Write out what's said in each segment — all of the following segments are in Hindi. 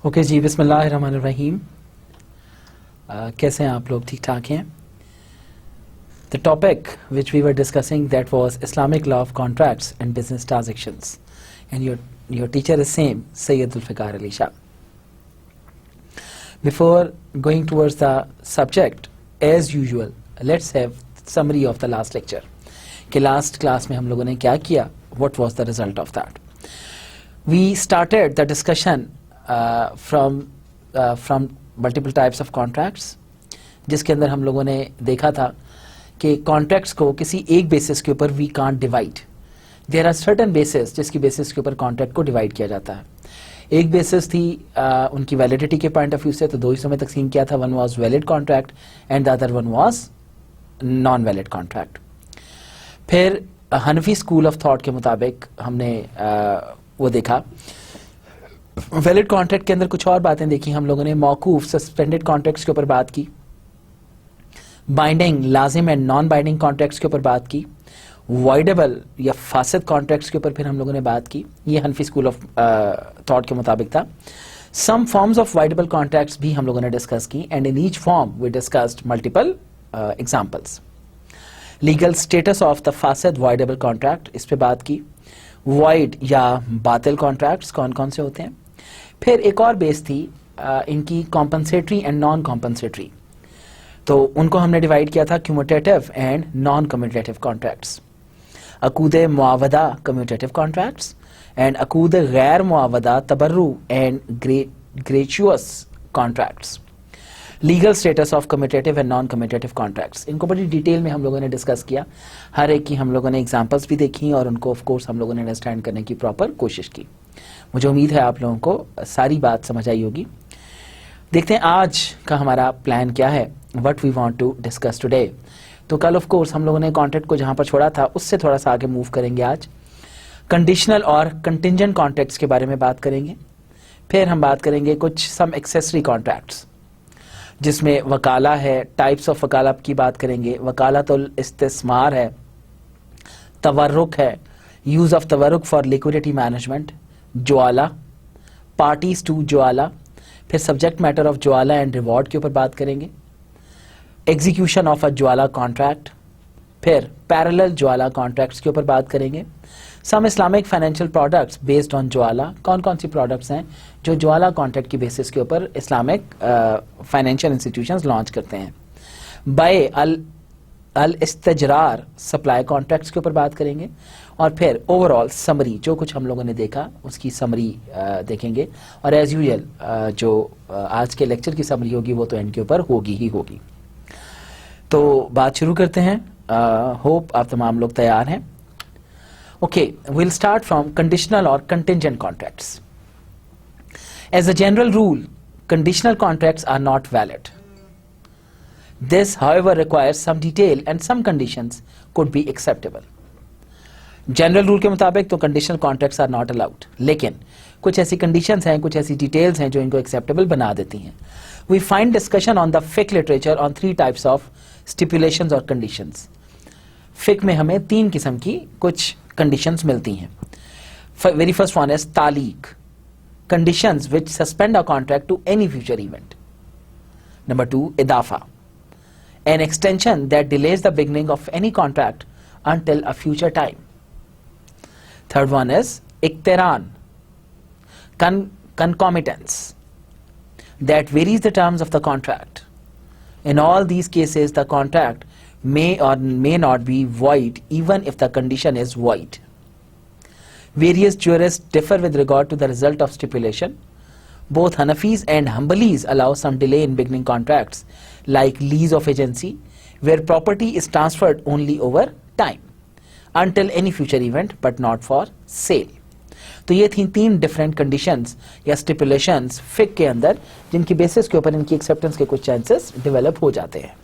ओके जी, बिस्मिल्लाहिर्रहमानिर्रहीम। कैसे हैं आप लोग? ठीक ठाक हैं? The topic which we were discussing that was Islamic law of contracts and business transactions and your teacher is same Syed Zulfiqar Ali Shah. Before going towards the subject, as usual let's have summary of the last lecture कि लास्ट क्लास में हम लोगों ने क्या किया, what was the result of that. We started the discussion from multiple types of contracts, जिसके अंदर हम लोगों ने देखा था कि कॉन्ट्रैक्ट्स को किसी एक बेसिस के ऊपर we can't divide. There are certain basis जिसकी बेसिस के ऊपर कॉन्ट्रैक्ट को डिवाइड किया जाता है। एक बेसिस थी उनकी वैलिडिटी के पॉइंट ऑफ व्यू से, तो दो हिस्सों में तकसीम किया था। One was valid contract and the other one was non valid contract. फिर हनफी स्कूल ऑफ थॉट के मुताबिक हमने वो देखा, वैलिड कॉन्ट्रैक्ट के अंदर कुछ और बातें देखी हम लोगों ने। मौकूफ सस्पेंडेड कॉन्ट्रैक्ट्स के ऊपर बात की, बाइंडिंग लाजिम एंड नॉन बाइंडिंग कॉन्ट्रैक्ट्स के ऊपर बात की, वॉइडेबल या फासिद कॉन्ट्रैक्ट्स के ऊपर फिर हम लोगों ने बात की। ये हनफी स्कूल ऑफ थॉट के मुताबिक था। Some forms of voidable contracts भी हम लोगों ने डिस्कस की and in each form we discussed multiple examples. Legal status of the फासिद वॉइडेबल कॉन्ट्रैक्ट, इस पे बात की। वॉइड या बातिल कॉन्ट्रैक्ट्स कौन कौन से होते हैं। फिर एक और बेस थी इनकी कॉम्पनसेटरी एंड नॉन कॉम्पनसेटरी, तो उनको हमने डिवाइड किया था commutative and non commutative contracts. अकूद मुआवदा कम्यूटेटिव कॉन्ट्रैक्ट्स एंड अकूद गैर मुआवदा तबर्रु and gratuitous contracts. Legal status of commutative and non commutative contracts, इनको बड़ी डिटेल में हम लोगों ने डिस्कस किया। हर एक की हम लोगों ने एग्जांपल्स भी देखी और उनको ऑफ कोर्स हम लोगों ने अंडरस्टैंड करने की प्रॉपर कोशिश की। मुझे उम्मीद है आप लोगों को सारी बात समझ आई होगी। देखते हैं आज का हमारा प्लान क्या है, what we want to discuss today. तो कल ऑफ कोर्स हम लोगों ने कॉन्ट्रैक्ट को जहां पर छोड़ा था उससे थोड़ा सा आगे मूव करेंगे। आज कंडीशनल और कंटिंजेंट कॉन्ट्रैक्ट्स के बारे में बात करेंगे। फिर हम बात करेंगे कुछ सम एक्सेसरी कॉन्ट्रैक्ट्स जिसमें वकाला है, टाइप्स ऑफ वकाला की बात करेंगे। वकालतुल इस्तिस्मार है, तवर्रुक है, यूज ऑफ तवर्रुक फॉर लिक्विडिटी मैनेजमेंट, ज्वाला, पार्टीज टू ज्वाला। फिर सब्जेक्ट मैटर ऑफ ज्वाला एंड रिवॉर्ड के ऊपर बात करेंगे। एग्जीक्यूशन ऑफ अ ज्वाला कॉन्ट्रैक्ट, फिर पैरेलल ज्वाला कॉन्ट्रैक्ट्स के ऊपर बात करेंगे। Some Islamic financial products based on ज्वाला, कौन कौन सी प्रोडक्ट्स हैं जो ज्वाला कॉन्ट्रैक्ट की बेसिस के ऊपर इस्लामिक फाइनेंशियल इंस्टीट्यूशंस लॉन्च करते हैं। बाय अल इस्तजरार सप्लाई कॉन्ट्रैक्ट्स के ऊपर बात करेंगे। और फिर ओवरऑल समरी, जो कुछ हम लोगों ने देखा उसकी समरी देखेंगे। और एज यूजुअल जो आज के लेक्चर की समरी होगी वो तो एंड के ऊपर होगी ही होगी। तो बात शुरू करते हैं। होप आप तमाम लोग तैयार हैं। Okay, we'll start from conditional or contingent contracts. As a general rule, conditional contracts are not valid. This, however, requires some detail and some conditions could be acceptable. General rule के मुताबिक तो conditional contracts are not allowed. लेकिन कुछ ऐसी conditions हैं, कुछ ऐसी details हैं जो इनको acceptable बना देती हैं। We find discussion on the fiqh literature on three types of stipulations or conditions. fiqh में हमें तीन किस्म की कुछ कंडीशंस मिलती हैं। वेरी फर्स्ट वन इज तालीक, conditions which suspend a contract to any future event. Number two, इदाफा, an extension that delays the beginning of any contract until a future time. Third one is इक्तिरान, concomitance that varies the terms of the contract. In all these cases, the contract may or may not be void even if the condition is void. Various jurists differ with regard to the result of stipulation. Both Hanafis and Hanbalis allow some delay in beginning contracts, like lease of agency, where property is transferred only over time until any future event, but not for sale. तो ये थी तीन डिफरेंट कंडीशंस या स्टिपुलेशंस फिक के अंदर, जिनकी बेसिस के ऊपर इनकी एक्सेप्टेंस के कुछ चांसेस डेवलप हो जाते हैं.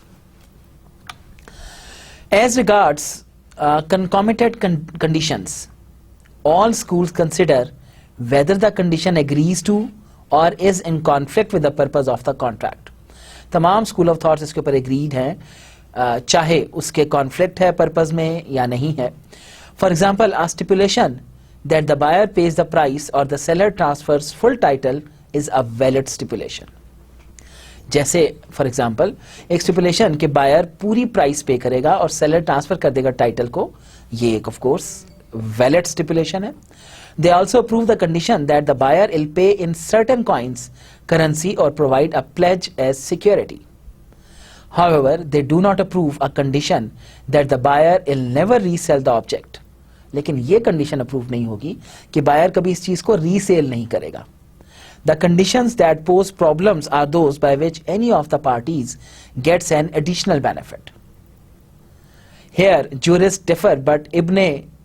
As regards concomitant conditions, all schools consider whether the condition agrees to or is in conflict with the purpose of the contract. तमाम स्कूल ऑफ थॉट्स इसके ऊपर एग्रीड हैं, चाहे उसके कॉन्फ्लिक्ट है पर्पस में या नहीं है. For example, a stipulation that the buyer pays the price or the seller transfers full title is a valid stipulation. जैसे फॉर एग्जाम्पल एक स्टिपुलेशन कि बायर पूरी प्राइस पे करेगा और सेलर ट्रांसफर कर देगा टाइटल को, ये एक ऑफ कोर्स वैलिड स्टिपुलेशन है. They also approve the condition that the buyer will pay in certain coins, currency or provide a pledge as security. However, they do not approve a condition that the buyer will never resell the object. लेकिन ये कंडीशन अप्रूव नहीं होगी कि बायर कभी इस चीज को रीसेल नहीं करेगा. The conditions that pose problems are those by which any of the parties gets an additional benefit. Here, jurists differ, but Ibn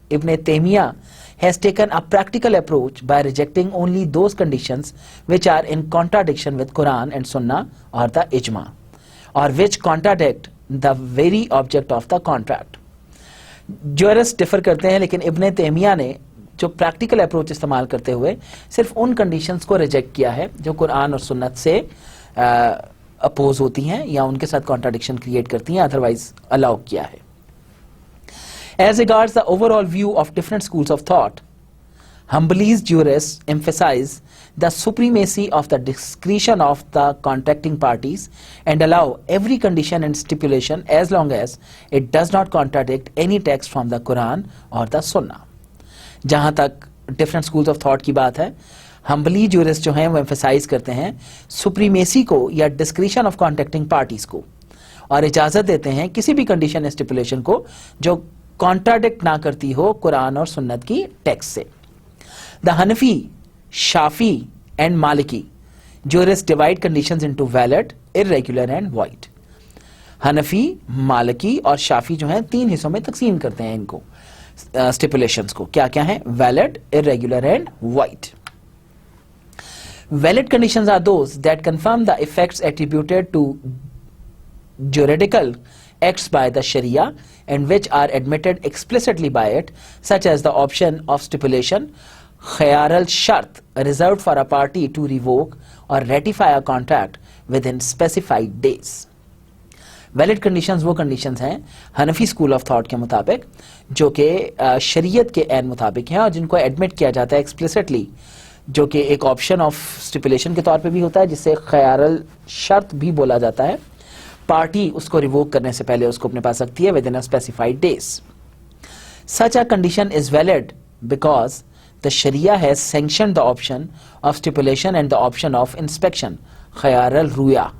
Taymiyyah has taken a practical approach by rejecting only those conditions which are in contradiction with Quran and Sunnah or the Ijma, or which contradict the very object of the contract. Jurists differ करते हैं, लेकिन इब्न तैमिया ने जो प्रैक्टिकल अप्रोच इस्तेमाल करते हुए सिर्फ उन कंडीशंस को रिजेक्ट किया है जो कुरान और सुन्नत से अपोज होती हैं या उनके साथ कॉन्ट्राडिक्शन क्रिएट करती हैं, अदरवाइज अलाउ किया है. As regards the overall view of different schools of thought, Hanbali's jurists emphasize the supremacy of the discretion of the contracting parties and allow every condition and stipulation as long as it does not contradict any text from the Quran or the Sunnah. जहाँ तक different schools of thought की बात है, Hanbali jurists जो हैं वो emphasize करते हैं supremacy को या discretion of contracting parties को, और इजाज़त देते हैं किसी भी condition या stipulation को जो कॉन्ट्राडिक्ट ना करती हो कुरान और सुन्नत की टेक्स्ट से. The Hanafi, Shafi and Maliki jurists divide conditions into valid, irregular and void. Hanafi, Maliki और शाफी जो हैं तीन हिस्सों में तकसीम करते हैं इनको स्टिपुलेशंस को. क्या क्या है? Valid, irregular and void. Valid conditions are those that confirm the effects attributed to juridical acts by the Sharia and which are admitted explicitly by it, such as the option of stipulation, khayar al-shart, reserved for a party to revoke or ratify a contract within specified days. Valid conditions वो conditions हैं हनफी स्कूल ऑफ थॉट के मुताबिक जो कि शरीयत के ऐन मुताबिक हैं और जिनको एडमिट किया जाता है एक्सप्लिसिटली, जो कि एक ऑप्शन ऑफ स्टिपुलेशन के तौर पे भी होता है जिसे खयार अल-शर्त भी बोला जाता है. पार्टी उसको रिवोक करने से पहले उसको अपने पास रखती है within a specified days. Such a condition is valid because the sharia has sanctioned the option of stipulation and the option of inspection खयार अल रुया.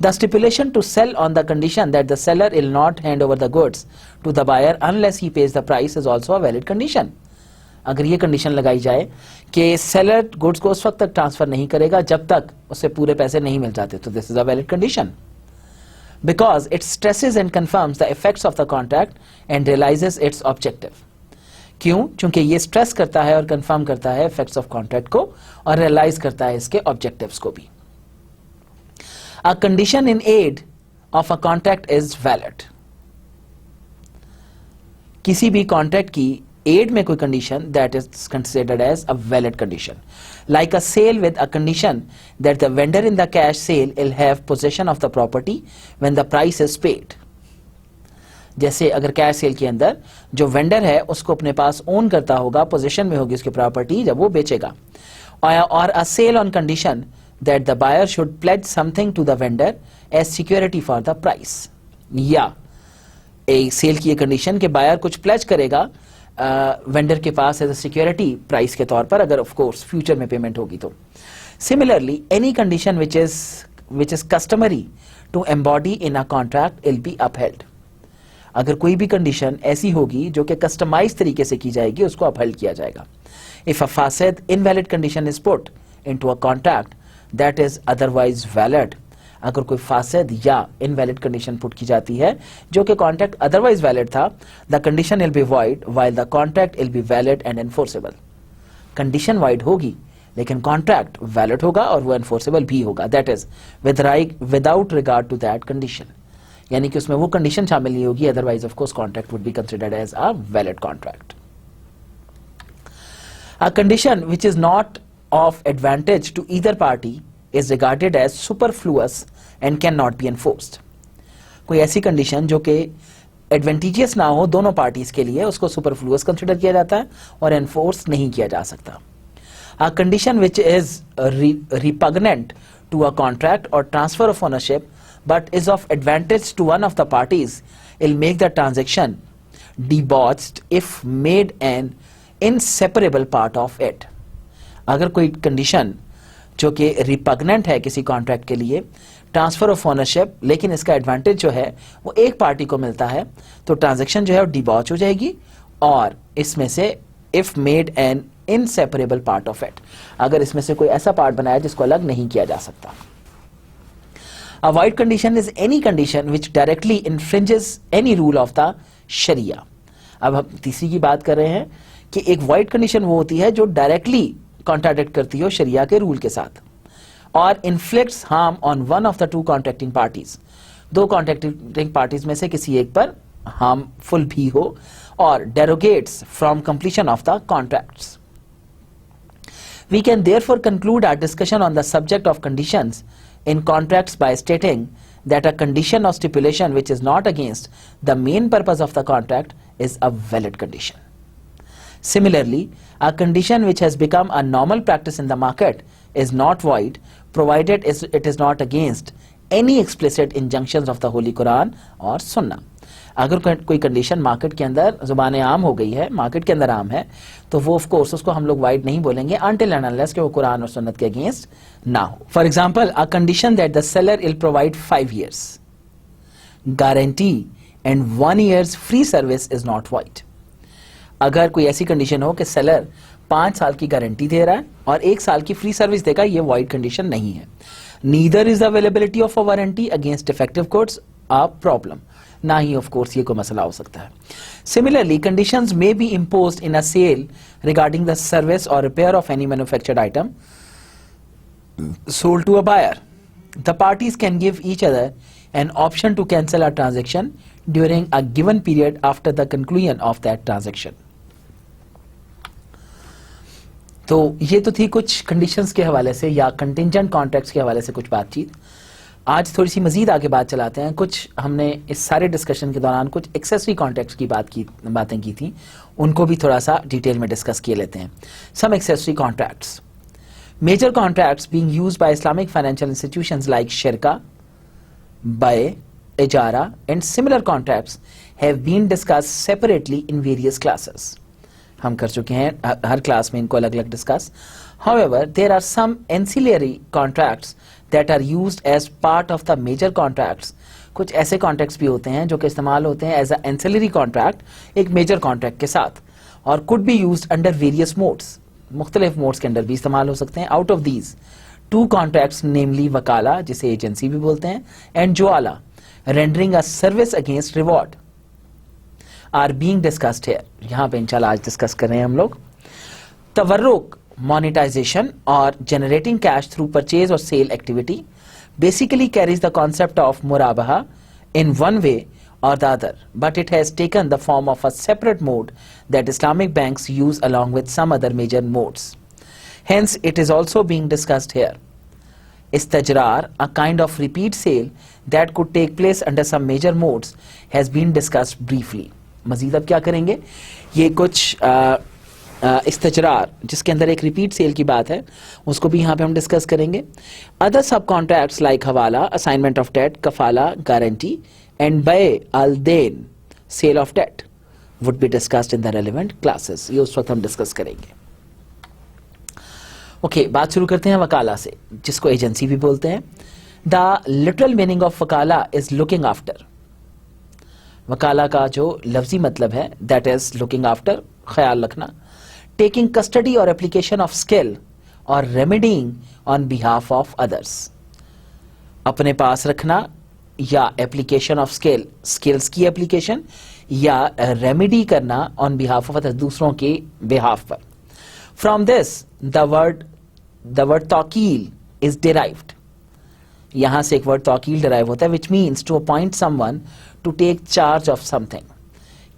The stipulation to sell on the condition that the seller will not hand over the goods to the buyer unless he pays the price is also a valid condition. अगर ये कंडीशन लगाई जाए कि सेलर गुड्स को उस वक्त तक ट्रांसफर नहीं करेगा जब तक उसे पूरे पैसे नहीं मिल जाते, तो this is a valid condition because it stresses and confirms the effects of the contract and realizes its objective. क्यों? क्योंकि ये स्ट्रेस करता है और कंफर्म करता है इफेक्ट्स ऑफ कॉन्ट्रैक्ट को और रियलाइज करता है इसके ऑब्जेक्टिव्स को भी. A condition in aid of a contract is valid. किसी भी कॉन्ट्रैक्ट की aid में कोई condition that is considered as a valid condition, like a sale with a condition that the vendor in the cash sale will have possession of the property when the price is paid. जैसे अगर कैश सेल के अंदर जो वेंडर है उसको अपने पास ओन करता होगा, पोजीशन में होगी उसकी प्रॉपर्टी जब वो बेचेगा. और a sale on condition that the buyer should pledge something to the vendor as security for the price. या एक सेल की कंडीशन के बायर कुछ प्लेज करेगा वेंडर के पास एज अ सिक्योरिटी प्राइस के तौर पर, अगर ऑफ कोर्स फ्यूचर में पेमेंट होगी तो. Similarly any condition which is customary to embody in a contract will be upheld. अगर कोई भी कंडीशन ऐसी होगी जो कि कस्टमाइज तरीके से की जाएगी उसको अपहेल्ड किया जाएगा. इफ अ फासिद invalid condition is put into a contract that is otherwise valid. अगर कोई फासिद या इनवैलिड कंडीशन पुट की जाती है जो कि कॉन्ट्रैक्ट अदरवाइज वैलिड था, the condition will be void while the contract will be valid and enforceable. Condition void होगी लेकिन कॉन्ट्रैक्ट वैलिड होगा और वो एनफोर्सेबल भी होगा, that is without regard to that condition. यानी कि उसमें वो कंडीशन शामिल नहीं होगी, otherwise of course contract would be considered as a valid contract. A condition which is not of advantage to either party is regarded as superfluous and cannot be enforced. कोई ऐसी कंडीशन जो कि एडवांटेजियस ना हो दोनों पार्टीज के लिए उसको सुपरफ्लुअस कंसिडर किया जाता है और एनफोर्स नहीं किया जा सकता. A condition which is repugnant to a contract or transfer of ownership but is of advantage to one of the parties will make the transaction debauched if made an inseparable part of it. अगर कोई कंडीशन जो कि रिपग्नेंट है किसी कॉन्ट्रैक्ट के लिए, ट्रांसफर ऑफ ओनरशिप, लेकिन इसका एडवांटेज जो है वो एक पार्टी को मिलता है, तो ट्रांजैक्शन जो है वो डिबॉच हो जाएगी और इसमें से if made an inseparable part of it, अगर इसमें से कोई ऐसा पार्ट बनाया जिसको अलग नहीं किया जा सकता. A void condition is any condition which directly infringes any rule of the शरिया. अब हम तीसरी की बात कर रहे हैं कि एक void condition वो होती है जो डायरेक्टली कॉन्ट्राडिक्ट करती हो शरिया के रूल के साथ और inflicts harm on one of the two contracting parties, दो कॉन्ट्रैक्टिंग पार्टीज में से किसी एक पर हार्मफुल भी हो और derogates from completion of the contracts. We can therefore conclude our discussion on the subject of conditions in contracts by stating that a condition or stipulation which is not against the main purpose of the contract is a valid condition. Similarly, a condition which has become a normal practice in the market is not void provided it is not against any explicit injunctions of the Holy Quran or Sunnah. अगर कोई कंडीशन मार्केट के अंदर जुबान आम हो गई है, मार्केट के अंदर आम है, तो वो ऑफ कोर्स उसको हम लोग वाइड नहीं बोलेंगे अनटिल एंड अनलेस कि वो कुरान और सुन्नत के अगेंस्ट ना हो. For example, a condition that the seller will provide 5 years guarantee and 1 year's free service is not wide. अगर कोई ऐसी कंडीशन हो कि सेलर 5 साल की गारंटी दे रहा है और 1 साल की फ्री सर्विस देगा, ये वाइड कंडीशन नहीं है. Neither is availability of a warranty against defective goods a problem, ना ही ऑफ कोर्स ये कोई मसला हो सकता है. Similarly, conditions may be imposed in a sale regarding the service और repair of any manufactured item sold to a buyer. The parties can give each other an option to cancel a transaction during a given period after the conclusion of that transaction. तो ये तो थी कुछ कंडीशंस के हवाले से या कंटिंजेंट कॉन्ट्रैक्ट्स के हवाले से कुछ बातचीत. आज थोड़ी सी मजीद आगे बात चलाते हैं. कुछ हमने इस सारे डिस्कशन के दौरान कुछ एक्सेसरी कॉन्ट्रैक्ट्स की बातें की थी, उनको भी थोड़ा सा डिटेल में डिस्कस किए लेते हैं. Some accessory contracts. Major contracts being used by Islamic financial institutions like Shirka, Bay, Ijara and similar contracts have been discussed separately in various classes. हम कर चुके हैं हर क्लास में इनको अलग अलग discuss. However, there are some ancillary contracts that are used as part of the major contracts. कुछ ऐसे कॉन्ट्रैक्ट्स भी होते हैं जो कि इस्तेमाल होते हैं एज अ एंसिलरी कॉन्ट्रैक्ट एक मेजर कॉन्ट्रैक्ट के साथ और could be used under various modes, मुख्तलिफ मोड्स के अंदर भी इस्तेमाल हो सकते हैं. Out of these 2 contracts namely वकाला, जिसे एजेंसी भी बोलते हैं, एंड ज्वाला, rendering a service against reward, are being discussed here. यहाँ पे इंशाल्लाह आज डिस्कस कर रहे हैं हम लोग. तवर्रुक, monetization or generating cash through purchase or sale activity basically carries the concept of murabaha in one way or the other, but it has taken the form of a separate mode that Islamic banks use along with some other major modes. Hence, it is also being discussed here. Istajrar, a kind of repeat sale that could take place under some major modes, has been discussed briefly. मज़ीद अब क्या करेंगे, ये कुछ इस्तजरार जिसके अंदर एक रिपीट सेल की बात है उसको भी यहाँ पे हम डिस्कस करेंगे. अदर सब कॉन्ट्रैक्ट्स लाइक हवाला, असाइनमेंट ऑफ डेट, कफाला, गारंटी एंड बय अल देन, sale of debt would be discussed in the relevant classes. ये उस वक्त हम डिस्कस करेंगे. ओके, बात शुरू करते हैं वकाला से, जिसको एजेंसी भी बोलते हैं. द लिटरल मीनिंग ऑफ वकाला इज लुकिंग आफ्टर. वकाला का जो लफ्जी मतलब है दैट इज लुकिंग आफ्टर, ख्याल रखना. टेकिंग कस्टडी और एप्लीकेशन ऑफ स्किल और remedying on behalf of others, अपने पास रखना या एप्लीकेशन ऑफ स्किल्स की एप्लीकेशन या रेमेडी करना ऑन बिहाफ ऑफ अदर्स, दूसरों के बिहाफ पर. फ्रॉम दिस द वर्ड तौकील इज डिराइव्ड. यहां से एक वर्ड तौकील डिराइव होता है which means to appoint someone to take charge of something,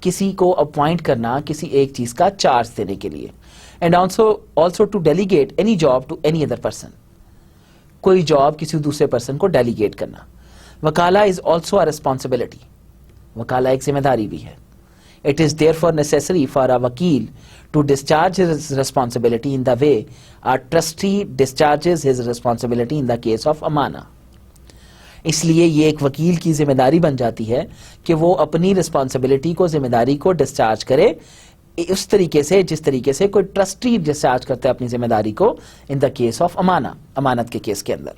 किसी को अपॉइंट करना किसी एक चीज का चार्ज देने के लिए. And also to delegate any job to any other person, कोई जॉब किसी दूसरे पर्सन को डेलीगेट करना. वकाला इज ऑल्सो अ रिस्पॉन्सिबिलिटी. वकाला एक जिम्मेदारी भी है. It is therefore necessary for a वकील to discharge his responsibility in the way a trustee discharges his responsibility in the case of amana. इसलिए ये एक वकील की जिम्मेदारी बन जाती है कि वो अपनी रिस्पॉन्सिबिलिटी को, जिम्मेदारी को डिस्चार्ज करे उस तरीके से जिस तरीके से कोई ट्रस्टी डिस्चार्ज करता है अपनी जिम्मेदारी को इन द केस ऑफ अमाना, अमानत के केस के अंदर।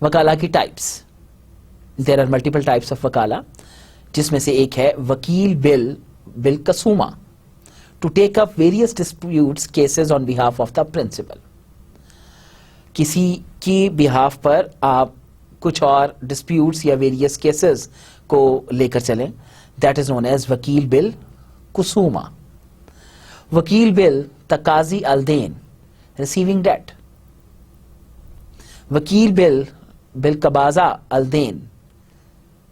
वकाला की types, there are multiple types of वकाला, जिसमें से एक है वकील बिल कसूमा, to take up various disputes cases on behalf of the principal. किसी की बिहाफ पर आप कुछ और डिस्प्यूट्स या वेरियस केसेस को लेकर चलें, दैट इज नोन एज वकील बिल कुसूमा। वकील बिल तकाजी अलदेन, रिसीविंग डेट। वकील बिल कबाजा अलदेन,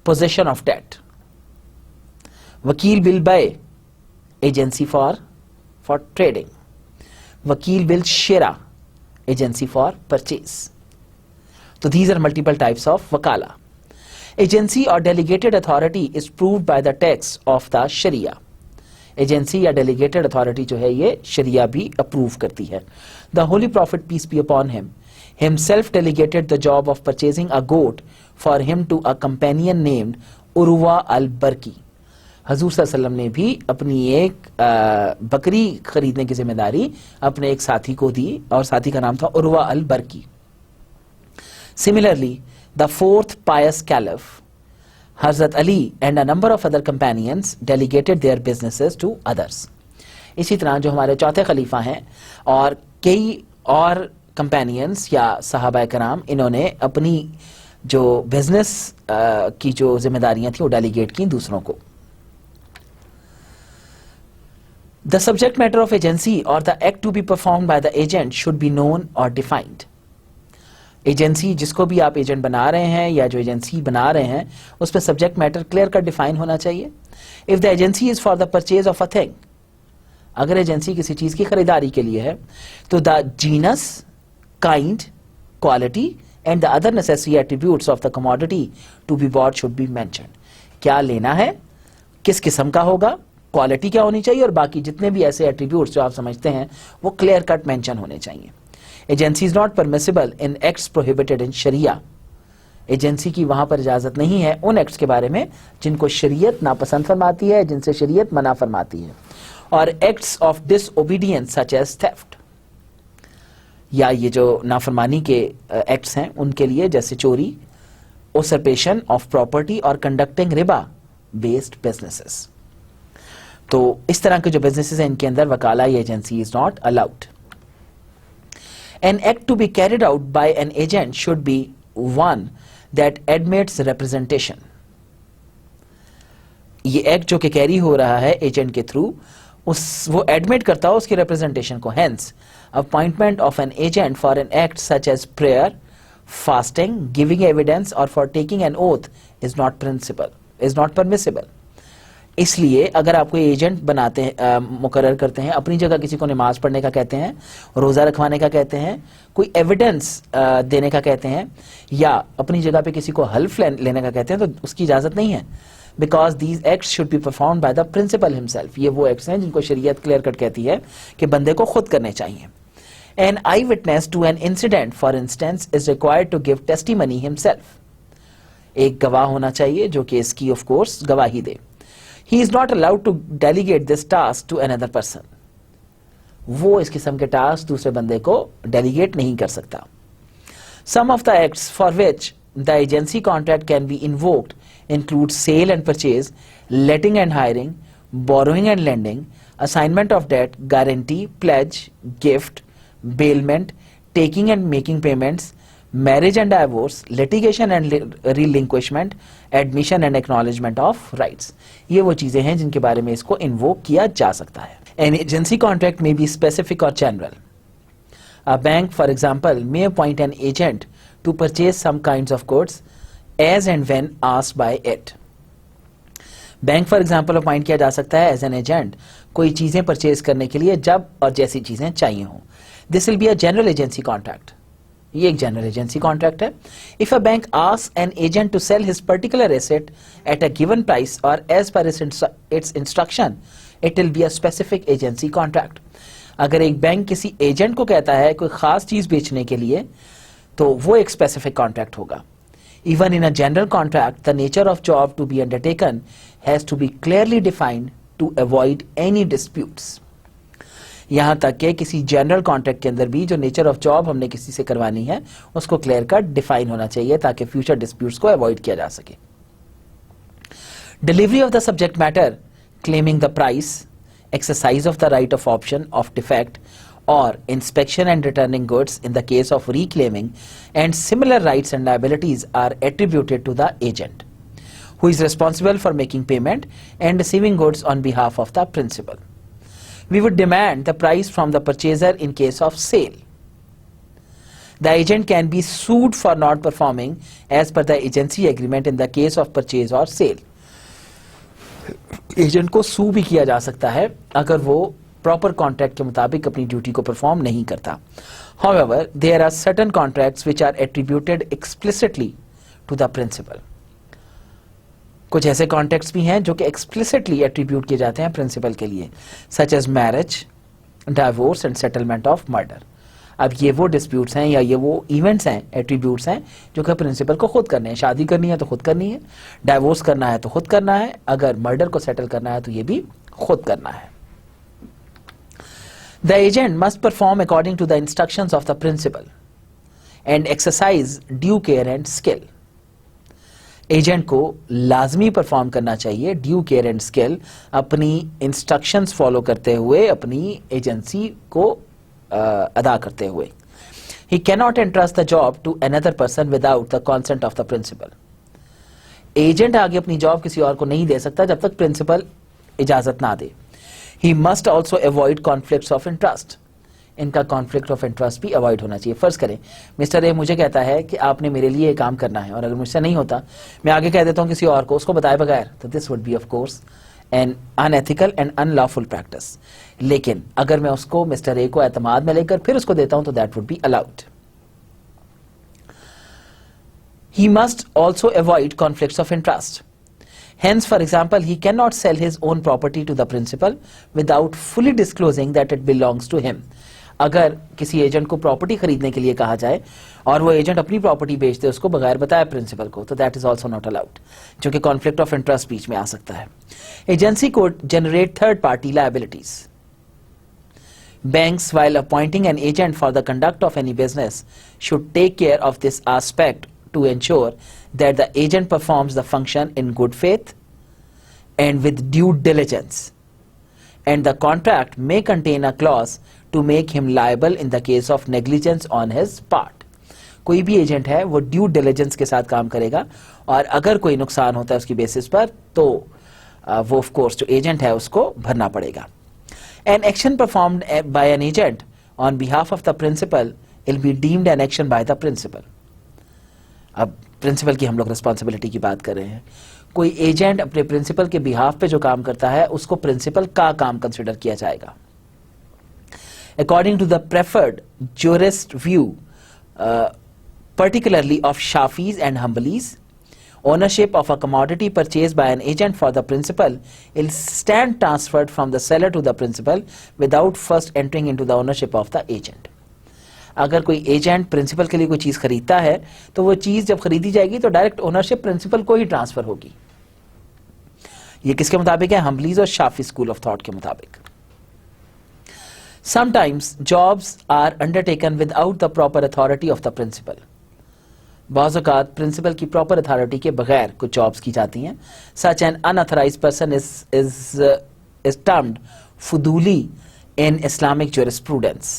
पोजेशन ऑफ डेट। वकील बिल बय, एजेंसी फॉर ट्रेडिंग। वकील बिल शेरा, agency for purchase. So these are multiple types of wakala. Agency or delegated authority is proved by the text of the Sharia. Agency या delegated authority जो है ये शरिया भी approve करती है। The Holy Prophet peace be upon him himself delegated the job of purchasing a goat for him to a companion named Urwa al-Barki. हजूर सल्लल्लाहु अलैहि वसल्लम ने भी अपनी एक बकरी खरीदने की जिम्मेदारी अपने एक साथी को दी और साथी का नाम था Urwa al Barki. Similarly the fourth pious caliph हजरत Ali and a number of other companions delegated their businesses to others. इसी तरह जो हमारे चौथे खलीफा हैं और कई और कंपेनियंस या सहाबा कराम, इन्होंने अपनी जो बिजनेस की जो जिम्मेदारियां थी वो डेलीगेट की दूसरों को। The subject matter of agency or the act to be performed by the agent should be known or defined. Agency जिसको भी आप एजेंट बना रहे हैं या जो एजेंसी बना रहे हैं उस पर subject matter clear cut define होना चाहिए। If the agency is for the purchase of a thing, अगर एजेंसी किसी चीज की खरीदारी के लिए है तो the genus, kind, quality and the other necessary attributes of the commodity to be bought should be mentioned. क्या लेना है, किस किस्म का होगा, क्वालिटी क्या होनी चाहिए और बाकी जितने भी ऐसे एट्रीब्यूट्स जो आप समझते हैं वो क्लियर कट मेंशन होने चाहिए। Agency is not permissible in acts prohibited in शरिया। एजेंसी की वहां पर इजाजत नहीं है उन एक्ट्स के बारे में जिनको शरीयत नापसंद फरमाती है, जिनसे शरीयत मना फरमाती है। और acts of disobedience such as theft, या ये जो नाफरमानी के एक्ट्स हैं उनके लिए, जैसे चोरी, उसरपेशन ऑफ प्रॉपर्टी और कंडक्टिंग रिबा बेस्ड बिजनेसेस। तो इस तरह के जो बिजनेसेस हैं इनके अंदर वकाला या agency is not allowed. An act to be carried out by an agent should be one that admits representation. ये एक्ट जो कि कैरी हो रहा है एजेंट के थ्रू, वो एडमिट करता हो उसकी रिप्रेजेंटेशन को। Hence appointment of an agent for an act such as prayer, fasting, giving evidence और for taking an oath is not permissible. इसलिए अगर आप कोई एजेंट बनाते हैं, मुकर्रर करते हैं, अपनी जगह किसी को नमाज पढ़ने का कहते हैं, रोज़ा रखवाने का कहते हैं, कोई एविडेंस देने का कहते हैं, या अपनी जगह पे किसी को हल्फ लेने का कहते हैं, तो उसकी इजाज़त नहीं है। Because these acts should be performed by the principal himself. ये वो एक्ट्स हैं जिनको शरीयत क्लियर कट कहती है कि बंदे को खुद करने चाहिए। An eye witness to an incident for instance is required to give testimony himself. एक गवाह होना चाहिए जो कि इसकी ऑफ कोर्स गवाही दे। He is not allowed to delegate this task to another person. वो इस किस्म के टास्क दूसरे बंदे को डेलीगेट नहीं कर सकता। Some of the acts for which the agency contract can be invoked include sale and purchase, letting and hiring, borrowing and lending, assignment of debt, guarantee, pledge, gift, bailment, taking and making payments, marriage and divorce, litigation and relinquishment, admission and acknowledgement of rights. ये वो चीजें हैं जिनके बारे में इसको इन्वोक किया जा सकता है। An agency contract may be specific or general. A bank, for example, may appoint an agent to purchase some kinds of goods as and when asked by it. Bank for example appoint किया जा सकता है एज एन एजेंट कोई चीजें परचेज करने के लिए जब और जैसी चीजें चाहिए हों। This will be a general agency contract. ये एक जनरल एजेंसी कॉन्ट्रैक्ट है। If a bank asks an agent to sell his particular asset at a given price और as per its instruction, it will be a specific agency contract. अगर एक बैंक किसी एजेंट को कहता है कोई खास चीज बेचने के लिए, तो वो एक स्पेसिफिक कॉन्ट्रैक्ट होगा। Even in a general contract, the nature of job to be undertaken has to be clearly defined to avoid any disputes. यहां तक कि किसी जनरल कॉन्ट्रैक्ट के अंदर भी जो नेचर ऑफ जॉब हमने किसी से करवानी है उसको क्लियर कट डिफाइन होना चाहिए ताकि फ्यूचर डिस्प्यूट्स को अवॉइड किया जा सके। Delivery of the subject matter, claiming the price, exercise of the right of option of defect, or inspection and returning goods in the case of reclaiming, and similar rights and liabilities are attributed to the agent, who is responsible for making payment and receiving goods on behalf of the principal. We would demand the price from the purchaser in case of sale. The agent can be sued for not performing as per the agency agreement in the case of purchase or sale. Agent को सू भी किया जा सकता है अगर वो प्रॉपर कॉन्ट्रैक्ट के मुताबिक अपनी ड्यूटी को परफॉर्म नहीं करता। However, there are certain contracts which are attributed explicitly to the principal. कुछ ऐसे कॉन्ट्रैक्ट्स भी हैं जो कि एक्सप्लिसिटली एट्रीब्यूट किए जाते हैं प्रिंसिपल के लिए, such as marriage, divorce and settlement of murder. अब ये वो डिस्प्यूट्स हैं या ये वो इवेंट्स हैं, एट्रीब्यूट्स हैं जो कि प्रिंसिपल को खुद करने हैं। शादी करनी है तो खुद करनी है, डाइवोर्स करना है तो खुद करना है, अगर मर्डर को सेटल करना है तो ये भी खुद करना है। The agent must perform according to the instructions of the principal and exercise due care and skill. Agent को लाजमी परफॉर्म करना चाहिए ड्यू केयर एंड स्किल, अपनी इंस्ट्रक्शंस फॉलो करते हुए, अपनी एजेंसी को अदा करते हुए। He cannot entrust the job to another person without the consent of the principal. Agent आगे अपनी जॉब किसी और को नहीं दे सकता जब तक प्रिंसिपल इजाजत ना दे। He must also avoid conflicts of interest. इनका कॉन्फ्लिक्ट ऑफ इंटरेस्ट भी अवॉइड होना चाहिए। फर्ज करें मिस्टर ए मुझे कहता है कि आपने मेरे लिए काम करना है, और अगर मुझसे नहीं होता मैं आगे कह देता हूं किसी और को, उसको बताए बगैर, तो this would be of course an unethical and unlawful practice. लेकिन अगर मैं उसको मिस्टर ए को एतमाद में लेकर फिर उसको देता हूं तो that would be allowed. He must also avoid conflicts of interest. Hence, for example, he cannot sell his own property to the principal without fully disclosing that it belongs to him. अगर किसी एजेंट को प्रॉपर्टी खरीदने के लिए कहा जाए और वो एजेंट अपनी प्रॉपर्टी बेच दे उसको बगैर बताए प्रिंसिपल को, तो that is also not allowed, क्योंकि कॉन्फ्लिक्ट ऑफ इंटरेस्ट बीच में आ सकता है। Agency code generate third party liabilities. Banks, while appointing an agent for the conduct of any business, should take care of this aspect to ensure that the agent performs the function in good faith and with due diligence, and the contract may contain a clause to make him liable in the case of negligence on his part. कोई भी एजेंट है वो ड्यू डिलिजेंस के साथ काम करेगा, और अगर कोई नुकसान होता है उसकी बेसिस पर तो वो ऑफ कोर्स जो एजेंट है उसको भरना पड़ेगा। An action performed by an agent on behalf of the principal will be deemed an action by the principal. अब प्रिंसिपल की हम लोग रिस्पॉन्सिबिलिटी की बात कर रहे हैं। कोई एजेंट अपने प्रिंसिपल के बिहाफ पे जो काम करता है उसको प्रिंसिपल का काम कंसिडर किया जाएगा। According to the preferred jurist view, particularly of Shafis and Hanbalis, ownership of a commodity purchased by an agent for the principal will stand transferred from the seller to the principal without first entering into the ownership of the agent. अगर कोई एजेंट प्रिंसिपल के लिए कोई चीज खरीदता है तो वो चीज जब खरीदी जाएगी तो डायरेक्ट ओनरशिप प्रिंसिपल को ही ट्रांसफर होगी। ये किसके मुताबिक है? हम्बलीज और शाफी स्कूल ऑफ थॉट के मुताबिक। Sometimes jobs are undertaken without the proper authority of the principal. बाज़ औक़ात प्रिंसिपल की प्रॉपर अथॉरिटी के बगैर कुछ जॉब्स की जाती हैं। Such an unauthorized person is termed fuduli in Islamic jurisprudence.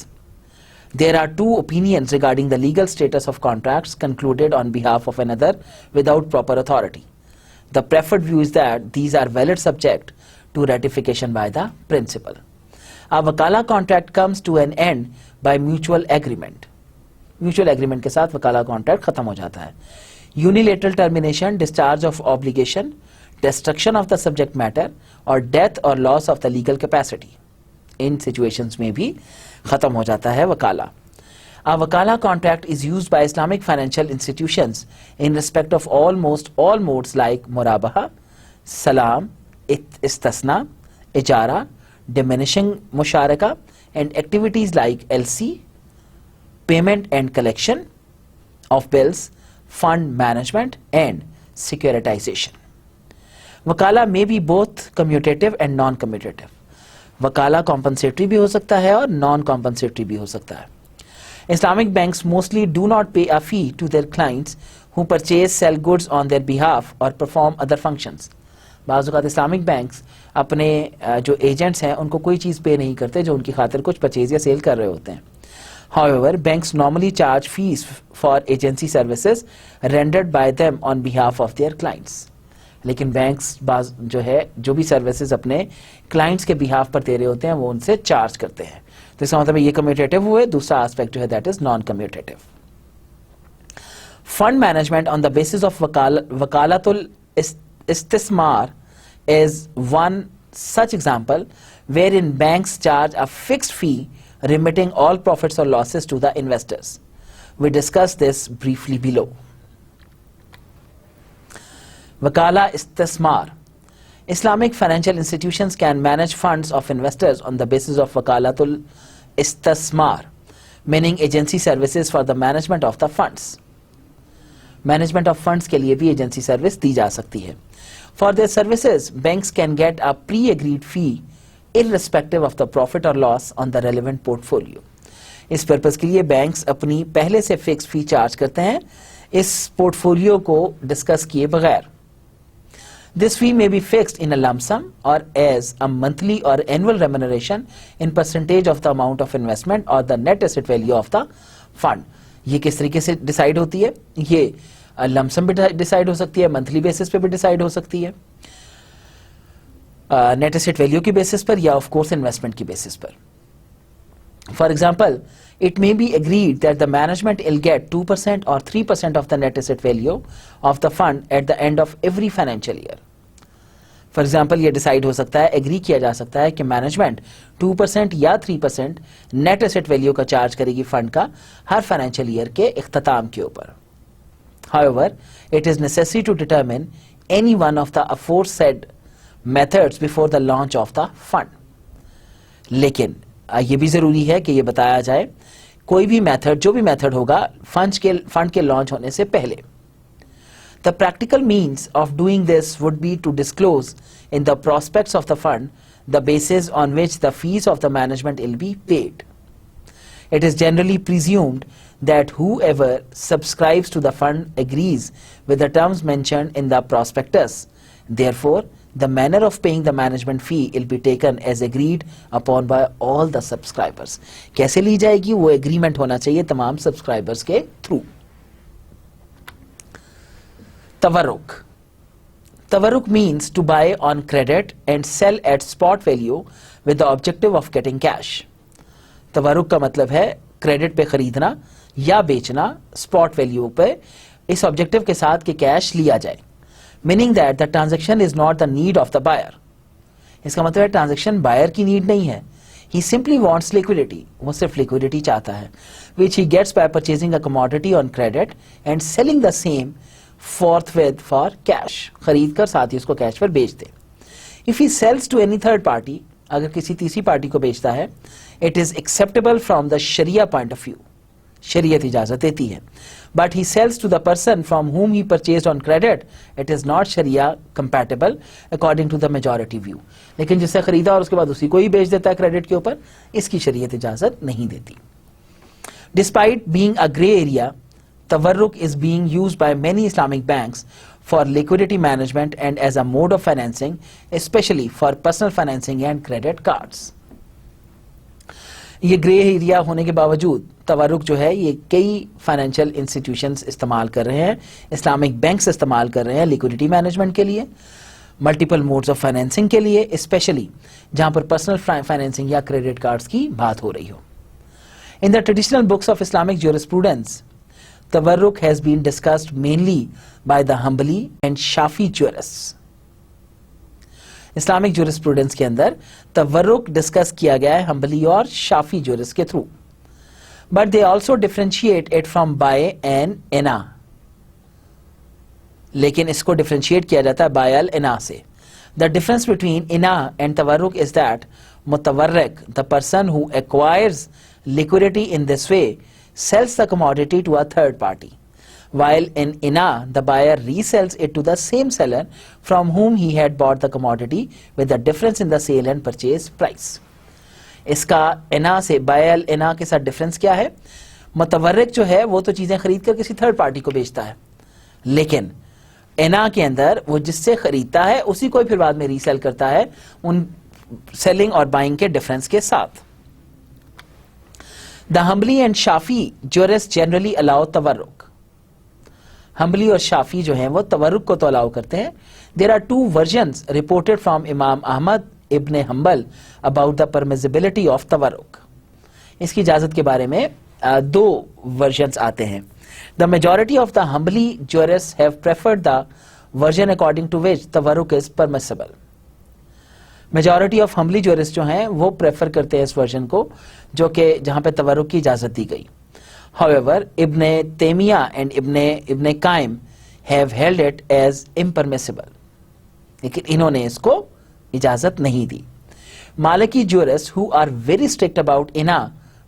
There are two opinions regarding the legal status of contracts concluded on behalf of another without proper authority. The preferred view is that these are valid subject to ratification by the principal. A wakala contract comes to an end by mutual agreement. Mutual agreement के साथ वकाला कॉन्ट्रैक्ट खत्म हो जाता है। Unilateral termination, discharge of obligation, destruction of the subject matter और डेथ और loss of the legal capacity, in situations में भी खत्म हो जाता है वकाला। A wakala contract is used by Islamic financial institutions in respect of almost all modes like murabaha, salam, istasna, इजारा, diminishing musharaka, and activities like LC, payment and collection of bills, fund management, and securitization. वकाला may be both commutative and non-commutative. वकाला compensatory भी हो सकता है और non-compensatory भी हो सकता है. Islamic banks mostly do not pay a fee to their clients who purchase, sell goods on their behalf or perform other functions. बाज़ औक़ात इस्लामिक बैंक्स अपने जो एजेंट्स हैं उनको कोई चीज़ पे नहीं करते जो उनकी खातिर कुछ परचेज या सेल कर रहे होते हैं. However, banks normally charge fees for agency services rendered by them on behalf of their clients. लेकिन बैंक्स जो है जो भी सर्विसेज अपने क्लाइंट्स के बिहाफ पर दे रहे होते हैं वो उनसे चार्ज करते हैं. तो इसका मतलब ये कम्यूटेटिव हुए. दूसरा एस्पेक्ट जो है that is non commutative. Fund management on the basis of वकालतुल इस्तिस्मार is one such example wherein banks charge a fixed fee remitting all profits or losses to the investors. We discuss this briefly below. Wakala Istismar. Islamic financial institutions can manage funds of investors on the basis of Wakalatul Istismar, meaning agency services for the management of the funds. Management of funds के लिए भी agency service दी जा सकती है. For their services, banks can get a pre-agreed fee irrespective of the profit or loss on the relevant portfolio. इस पर्पस के लिए बैंक्स अपनी पहले से फिक्स फी चार्ज करते हैं इस पोर्टफोलियो को डिस्कस किए बगैर. This fee may be fixed in a lump sum or as a monthly or annual remuneration in percentage of the amount of investment or the net asset value of the fund. ये किस तरीके से डिसाइड होती है? ये लमसम भी डिसाइड हो सकती है, मंथली बेसिस पे भी डिसाइड हो सकती है, नेट एसेट वैल्यू की बेसिस पर या ऑफ कोर्स इन्वेस्टमेंट की बेसिस पर. For example, it may be agreed that the management will get 2% or 3% of the net asset value of the fund at the end of every financial year. For example ये डिसाइड हो सकता है, एग्री किया जा सकता है कि मैनेजमेंट 2% या 3% नेट एसेट वैल्यू का चार्ज करेगी फंड का हर फाइनेंशियल ईयर के इख्तिताम के ऊपर. However, it is necessary to determine any one of the aforesaid methods before the launch of the fund. लेकिन ये भी जरूरी है कि ये बताया जाए कोई भी मेथड, जो भी मेथड होगा फंड के लॉन्च होने से पहले. The practical means of doing this would be to disclose in the prospectus of the fund the basis on which the fees of the management will be paid. It is generally presumed that whoever subscribes to the fund agrees with the terms mentioned in the prospectus. Therefore, the manner of paying the management fee will be taken as agreed upon by all the subscribers. कैसे ली जाएगी? वो एग्रीमेंट होना चाहिए तमाम सब्सक्राइबर्स के through. Tawarruk. Tawarruk means to buy on credit and sell at spot value with the objective of getting cash. तवरुक का मतलब है क्रेडिट पे खरीदना या बेचना स्पॉट वैल्यू पे इस ऑब्जेक्टिव के साथ कि कैश लिया जाए. Meaning that the transaction is not the need of the buyer. इसका मतलब है ट्रांजैक्शन बायर की नीड नहीं है. He simply wants liquidity. वो सिर्फ लिक्विडिटी चाहता है, which he gets by purchasing a commodity on credit and selling the same forthwith for cash. खरीद कर साथ ही उसको कैश पर बेच दे. If he sells to any third party, अगर किसी तीसरी पार्टी को बेचता है, it is acceptable from the Sharia point of view. शरीयत इजाजत देती है. But he sells to the person from whom he purchased on credit, it is not Sharia compatible according to the majority view. लेकिन जिससे खरीदा और उसके बाद उसी को ही बेच देता है क्रेडिट के ऊपर, इसकी शरीयत इजाजत नहीं देती. Despite being a grey area, Tawarruk is being used by many Islamic banks for liquidity management and as a mode of financing, especially for personal financing and credit cards. ये ग्रे एरिया होने के बावजूद तवरुक जो है ये कई फाइनेंशियल इंस्टीट्यूशंस इस्तेमाल कर रहे हैं, इस्लामिक बैंक्स इस्तेमाल कर रहे हैं लिक्विडिटी मैनेजमेंट के लिए, मल्टीपल मोड्स ऑफ फाइनेंसिंग के लिए, स्पेशली जहां पर पर्सनल फाइनेंसिंग या क्रेडिट कार्ड्स की बात हो रही हो. In the traditional books of Islamic jurisprudence, Tawarruk has been discussed mainly by the Hanbali and Shafi jurists. Islamic jurisprudence के अंदर तवर्रुक डिस्कस किया गया है हम्बली और शाफी ज्यूरिस्ट के through. But they also differentiate it from बाय एंड एना. लेकिन इसको डिफरेंशिएट किया जाता है बाय अल एना से. The difference between ina and tawarruk is that mutawarrik, the person who acquires liquidity in this way, sells the commodity to a third party, while in ina the buyer resells it to the same seller from whom he had bought the commodity with the difference in the sale and purchase price. इसका इना से बायल इना के साथ डिफरेंस क्या है? मुतवर्रिक जो है वो तो चीजें खरीद कर किसी थर्ड पार्टी को बेचता है, लेकिन इना के अंदर वो जिससे खरीदता है उसी को फिर बाद में रीसेल करता है उन सेलिंग और बाइंग के डिफरेंस के साथ. The Hanbali and Shafi jurist generally allow तवर्रुक. हम्बली और शाफी जो हैं वो तवर्रुक को तो अलाउ करते हैं. There are two versions reported from imam Ahmad ibn Hanbal about the permissibility of तवर्रुक. इसकी इजाजत के बारे में दो वर्जन्स आते हैं. The majority of the Hanbali jurist have preferred the version according to which तवर्रुक is permissible. Majority of Hanbali jurist जो हैं वो प्रेफर करते हैं इस वर्जन को जो कि जहां पे तवर्रुक की इजाजत दी गई. However Ibn Taymiyyah and Ibn Qayyim have held it as impermissible, लेकिन इन्होंने इसको इजाजत नहीं दी. Maliki jurist who are very strict about इना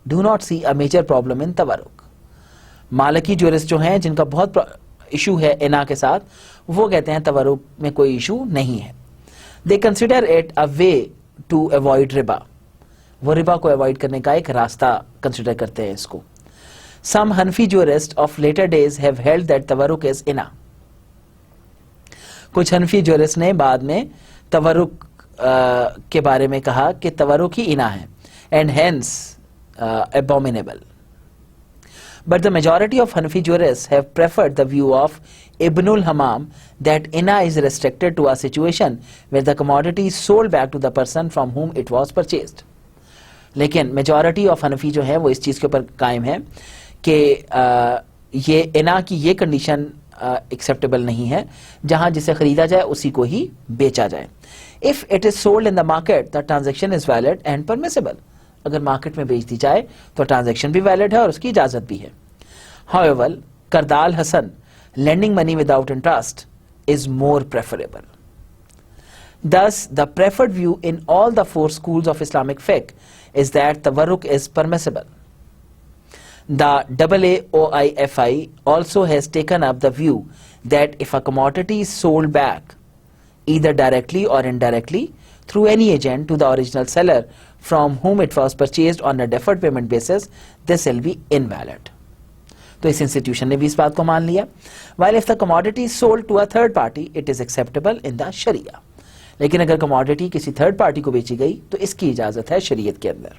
do not see a major problem in तवर्रुक. मालिकी जूरिस्ट जो हैं जिनका बहुत इशू है इना के साथ, वो कहते हैं तवर्रुक में कोई इशू नहीं है. They consider it a way to avoid रिबा. वो रिबा को अवॉइड करने का एक रास्ता कंसिडर करते हैं इसको. Some Hanafi jurist of later days have held that तवर्रुक इज इना. कुछ हनफी जूरिस्ट ने बाद में तवर्रुक के बारे में कहा कि तवर्रुक ही इना है and hence abominable. But the majority of Hanafi jurists have preferred the view of Ibnul Hammam that ina is restricted to a situation where the commodity is sold back to the person from whom it was purchased. लेकिन majority of Hanafi जो है वो इस चीज़ के ऊपर कायम है कि ये इना की ये कंडीशन एक्सेप्टेबल नहीं है जहां जिसे खरीदा जाए उसी को ही बेचा जाए. If it is sold in the market, the transaction is valid and permissible. अगर मार्केट में बेच दी जाए तो ट्रांजैक्शन भी वैलिड है और उसकी इजाजत भी है. However, करदाल Hasan, lending money without interest is more preferable. Thus, the preferred view in all the four schools of Islamic fiqh is that tawarruk is permissible. The AAOIFI also has taken up the view that if a commodity is sold back, either directly or indirectly, through any agent to the original seller from whom it was purchased on a deferred payment basis, this will be invalid. तो इस इंस्टीट्यूशन ने भी इस बात को मान लिया. While if the commodity is sold to a third party, it is acceptable in the Sharia. लेकिन अगर कमोडिटी किसी थर्ड पार्टी को बेची गई तो इसकी इजाजत है शरीयत के अंदर.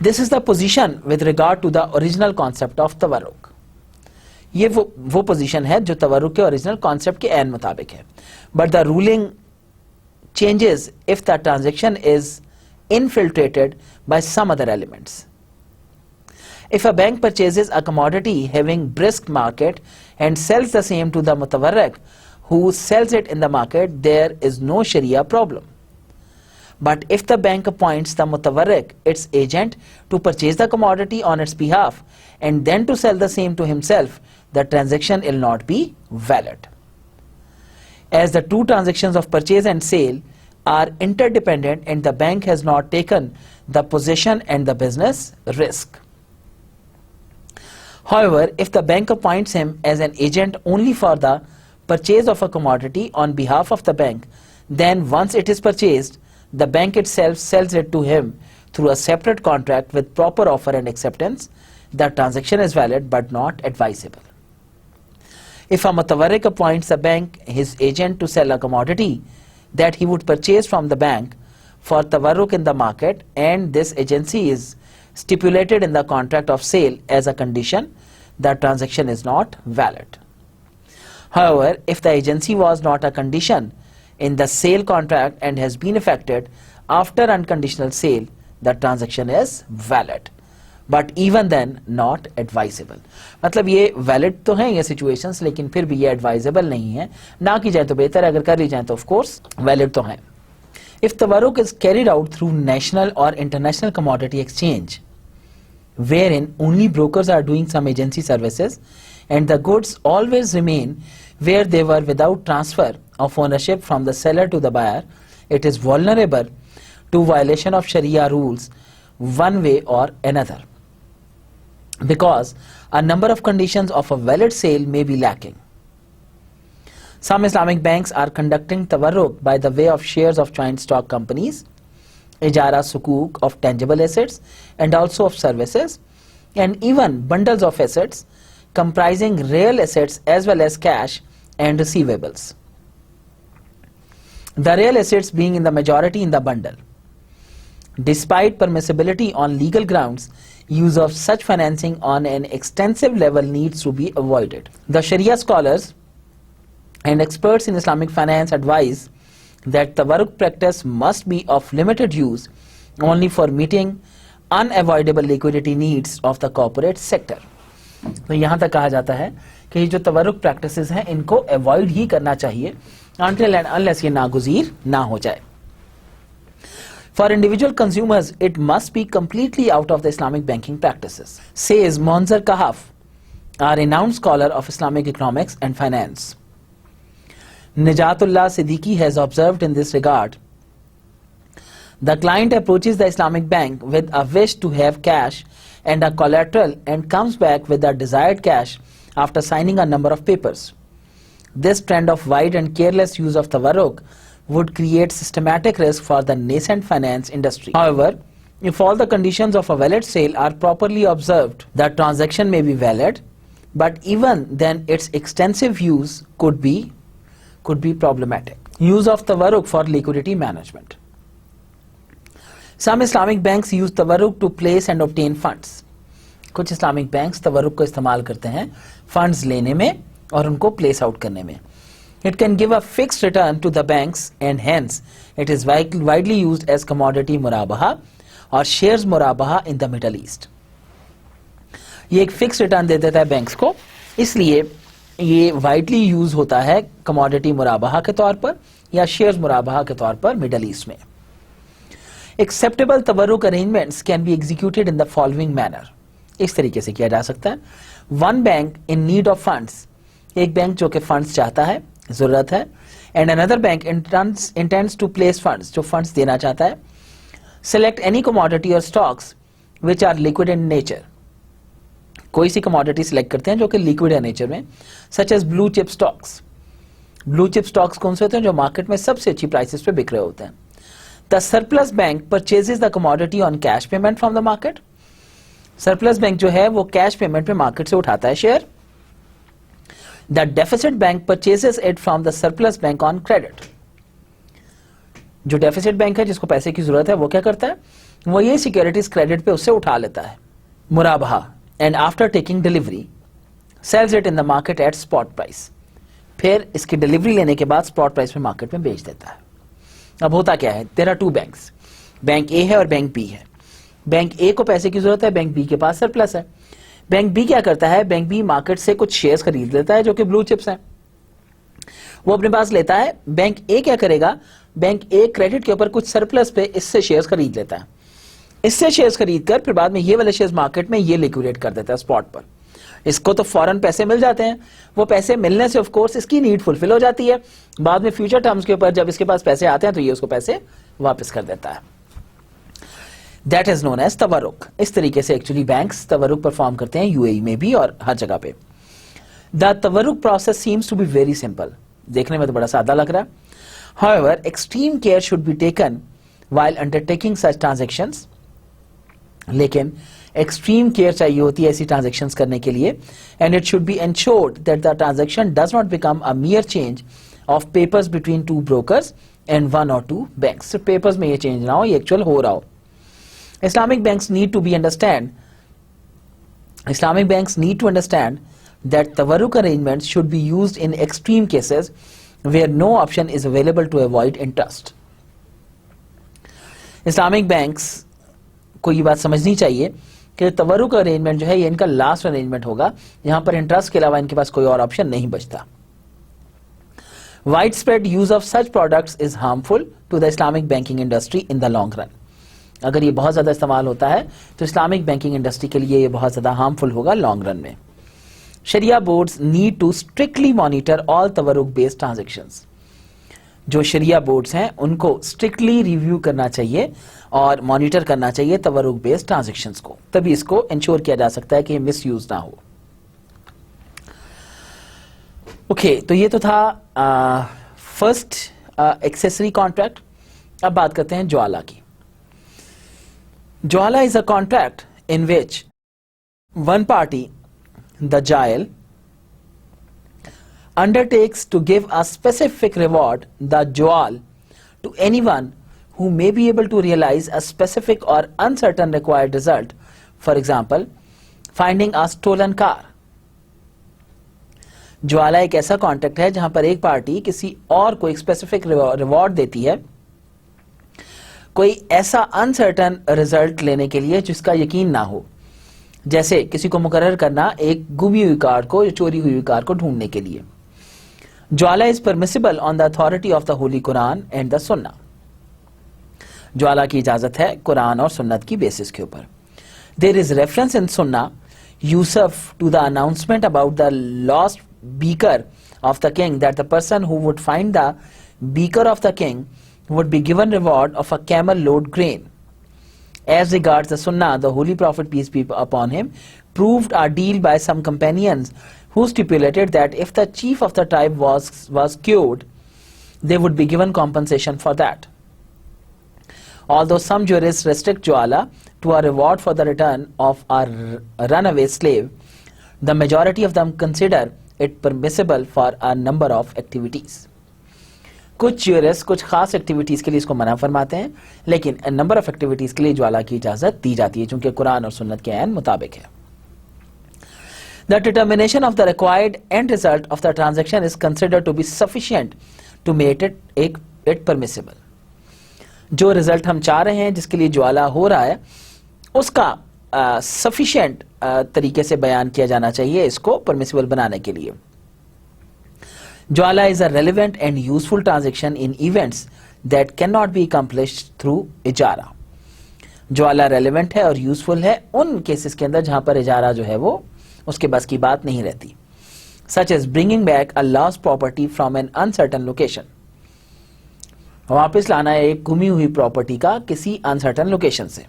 This is the position with regard to the original concept of तवर्रुक. ये वो पोजीशन है जो तवर्रुक के ओरिजिनल कॉन्सेप्ट के ऐन मुताबिक है. But the ruling changes if the transaction is infiltrated by some other elements. If a bank purchases a commodity having brisk market and sells the same to the mutawarrik who sells it in the market, there is no Sharia problem. But if the bank appoints the mutawarrik, its agent, to purchase the commodity on its behalf and then to sell the same to himself, the transaction will not be valid. As the two transactions of purchase and sale are interdependent and the bank has not taken the possession and the business risk. However, if the bank appoints him as an agent only for the purchase of a commodity on behalf of the bank, then once it is purchased, the bank itself sells it to him through a separate contract with proper offer and acceptance, the transaction is valid but not advisable. If a mutawarrik appoints a bank his agent to sell a commodity that he would purchase from the bank for tawarruk in the market, and this agency is stipulated in the contract of sale as a condition, the transaction is not valid. However, if the agency was not a condition in the sale contract and has been effected after unconditional sale, the transaction is valid. But even then not advisable. मतलब ये valid तो हैं ये situations, लेकिन फिर भी ये advisable नहीं है. ना की जाए तो बेहतर है, अगर कर ली जाए तो of course valid तो हैं. If tawarruk is carried out through national or international commodity exchange, wherein only brokers are doing some agency services and the goods always remain where they were without transfer of ownership from the seller to the buyer, it is vulnerable to violation of Sharia rules one way or another, because a number of conditions of a valid sale may be lacking. Some Islamic banks are conducting tawarruk by the way of shares of joint stock companies, ijara sukuk of tangible assets and also of services, and even bundles of assets comprising real assets as well as cash and receivables. The real assets being in the majority in the bundle. Despite permissibility on legal grounds, use of such financing on an extensive level needs to be avoided. The Sharia scholars and experts in Islamic finance advise that tawarruk practice must be of limited use only for meeting unavoidable liquidity needs of the corporate sector. तो यहाँ तक कहा जाता है कि ये जो तवरुक प्रैक्टिसेस हैं इनको अवॉइड ही करना चाहिए until and unless ये नागुज़ीर ना हो जाए. For individual consumers, it must be completely out of the Islamic banking practices, says Monzar Kahaf, a renowned scholar of Islamic economics and finance. Nijatullah Siddiqui has observed in this regard, the client approaches the Islamic bank with a wish to have cash and a collateral and comes back with the desired cash after signing a number of papers. This trend of wide and careless use of tawarruk would create systematic risk for the nascent finance industry. However, if all the conditions of a valid sale are properly observed, the transaction may be valid, but even then its extensive use could be problematic. Use of tawarruk for liquidity management. Some Islamic banks use tawarruk to place and obtain funds. कुछ Islamic banks tawarruk को इस्तेमाल करते हैं funds लेने में और उनको place out करने में. It can give a fixed return to the banks and hence it is widely used as commodity murabaha or shares murabaha in the Middle East. ये एक fixed return दे देता है banks को, इसलिए ये widely use होता है commodity murabaha के तौर पर या shares murabaha के तौर पर Middle East में. Acceptable tawarruk arrangements can be executed in the following manner. इस तरीके से किया जा सकता है. One bank in need of funds, एक बैंक जो कि funds चाहता है, ज़रूरत है, and another bank intends to place funds, जो funds देना चाहता है. Select any commodity or stocks which are liquid in nature. कोई सी commodity select करते हैं जो कि liquid है nature में, such as blue chip stocks. Blue chip stocks कौन से होते हैं जो market में सबसे अच्छी prices पे बिक रहे होते हैं. The surplus bank purchases the commodity on cash payment from the market. Surplus bank जो है वो cash payment पे market से उठाता है share. The deficit bank purchases it from the surplus bank on credit. जो deficit bank है जिसको पैसे की जरूरत है वो क्या करता है, वो ये securities credit पे उससे उठा लेता है मुराबहा, and after taking delivery sells it in the market at spot price. फिर इसकी delivery लेने के बाद spot price पे market में बेच देता है. अब होता क्या है, there are two banks, bank A है और बैंक B है. बैंक A को पैसे की जरूरत है, बैंक B के पास सरप्लस है. बैंक B क्या करता है, बैंक B मार्केट से कुछ शेयर्स खरीद लेता है जो कि ब्लू चिप्स हैं, वो अपने पास लेता है. बैंक A क्या करेगा, बैंक A क्रेडिट के ऊपर कुछ सरप्लस पे इससे शेयर्स खरीद लेता है. इससे शेयर्स खरीद कर फिर बाद में ये वाले शेयर्स मार्केट में ये लिक्विडेट कर देता है स्पॉट पर. इसको तो फौरन पैसे मिल जाते हैं, वो पैसे मिलने से ऑफ कोर्स इसकी नीड फुलफिल हो जाती है. बाद में फ्यूचर टर्म्स के ऊपर जब इसके पास पैसे आते हैं तो ये उसको पैसे वापस कर देता है. दैट इज नोन एज तवरुक. इस तरीके से एक्चुअली बैंक्स तवरुक परफॉर्म करते हैं यूएई में भी और हर जगह पे. द तवरुक process seems to be very simple. देखने में तो बड़ा सादा लग रहा है. However extreme care should be taken while undertaking such transactions. लेकिन एक्सट्रीम केयर चाहिए होती है ऐसी ट्रांजैक्शंस करने के लिए. And it should be ensured that the transaction does not become a mere change of papers between two brokers and one or two banks. Papers में ये चेंज ना हो, ये एक्चुअल हो रहा हो. Islamic banks need to understand that tawarruk arrangements should be used in extreme cases where no option is available to avoid interest. Islamic banks को ये बात समझनी चाहिए कि तवरुक अरेंजमेंट जो है ये इनका लास्ट अरेंजमेंट होगा. यहां पर इंटरेस्ट के अलावा इनके पास कोई और ऑप्शन नहीं बचता. Widespread use of such products is harmful to the Islamic banking industry in the long run. अगर ये बहुत ज़्यादा इस्तेमाल होता है तो इस्लामिक बैंकिंग इंडस्ट्री के लिए ये बहुत ज़्यादा हार्मफुल होगा लॉन्ग रन में. Sharia boards need to strictly monitor all तवरुक बेस्ड ट्रांजैक्शंस। जो शरिया बोर्ड्स हैं उनको स्ट्रिक्टली रिव्यू करना चाहिए और मॉनिटर करना चाहिए तवरुक बेस्ड ट्रांजैक्शंस को, तभी इसको इंश्योर किया जा सकता है कि मिस यूज ना हो। ओके, तो ये तो था फर्स्ट एक्सेसरी कॉन्ट्रैक्ट। अब बात करते हैं ज्वाला की। ज्वाला is a contract in which one party, the जायल, undertakes to give a specific reward, the jawal, to anyone who may be able to realize a specific or uncertain required result. For example, finding a stolen car. ज्वाला एक ऐसा कॉन्ट्रैक्ट है जहां पर एक पार्टी किसी और को एक स्पेसिफिक रिवॉर्ड देती है कोई ऐसा अनसर्टन रिजल्ट लेने के लिए जिसका यकीन ना हो, जैसे किसी को मुकर्रर करना एक गुमी हुई कार को या चोरी हुई कार को ढूंढने के लिए। ज्वाला is permissible on the authority of the holy Quran and the Sunnah. ज्वाला की इजाजत है कुरान और सुन्नत की बेसिस के ऊपर। देयर इज रेफरेंस इन सुन्ना Yusuf to the announcement about the lost beaker of the king that the person who would find the beaker of the king would be given reward of a camel load grain. As regards the Sunnah, the Holy Prophet, peace be upon him, proved a deal by some companions who stipulated that if the chief of the tribe was killed, they would be given compensation for that. Although some jurists restrict Jwala to a reward for the return of a runaway slave, the majority of them consider it permissible for a number of activities. कुछ ज्यूरिस्ट कुछ खास एक्टिविटीज के लिए इसको मना फरमाते हैं, लेकिन नंबर ऑफ एक्टिविटीज के लिए ज्वाला की इजाजत दी जाती है चूंकि कुरान और सुन्नत के ऐन मुताबिक है। The determination of the required and result of the transaction is considered to be sufficient to make it permissible. जो रिजल्ट हम चाह रहे हैं जिसके लिए ज्वाला हो रहा है उसका सफिशिएंट तरीके से बयान किया जाना चाहिए इसको परमिसिबल बनाने के लिए। Jwala is a relevant and useful transaction in events that cannot be accomplished through ijara. Jwala relevant है और useful है उन केसेस के अंदर जहां पर इजारा जो है वो उसके बस की बात नहीं रहती, such as bringing back a lost property from an uncertain location. वापस लाना है एक गुमी हुई प्रॉपर्टी का किसी uncertain location से,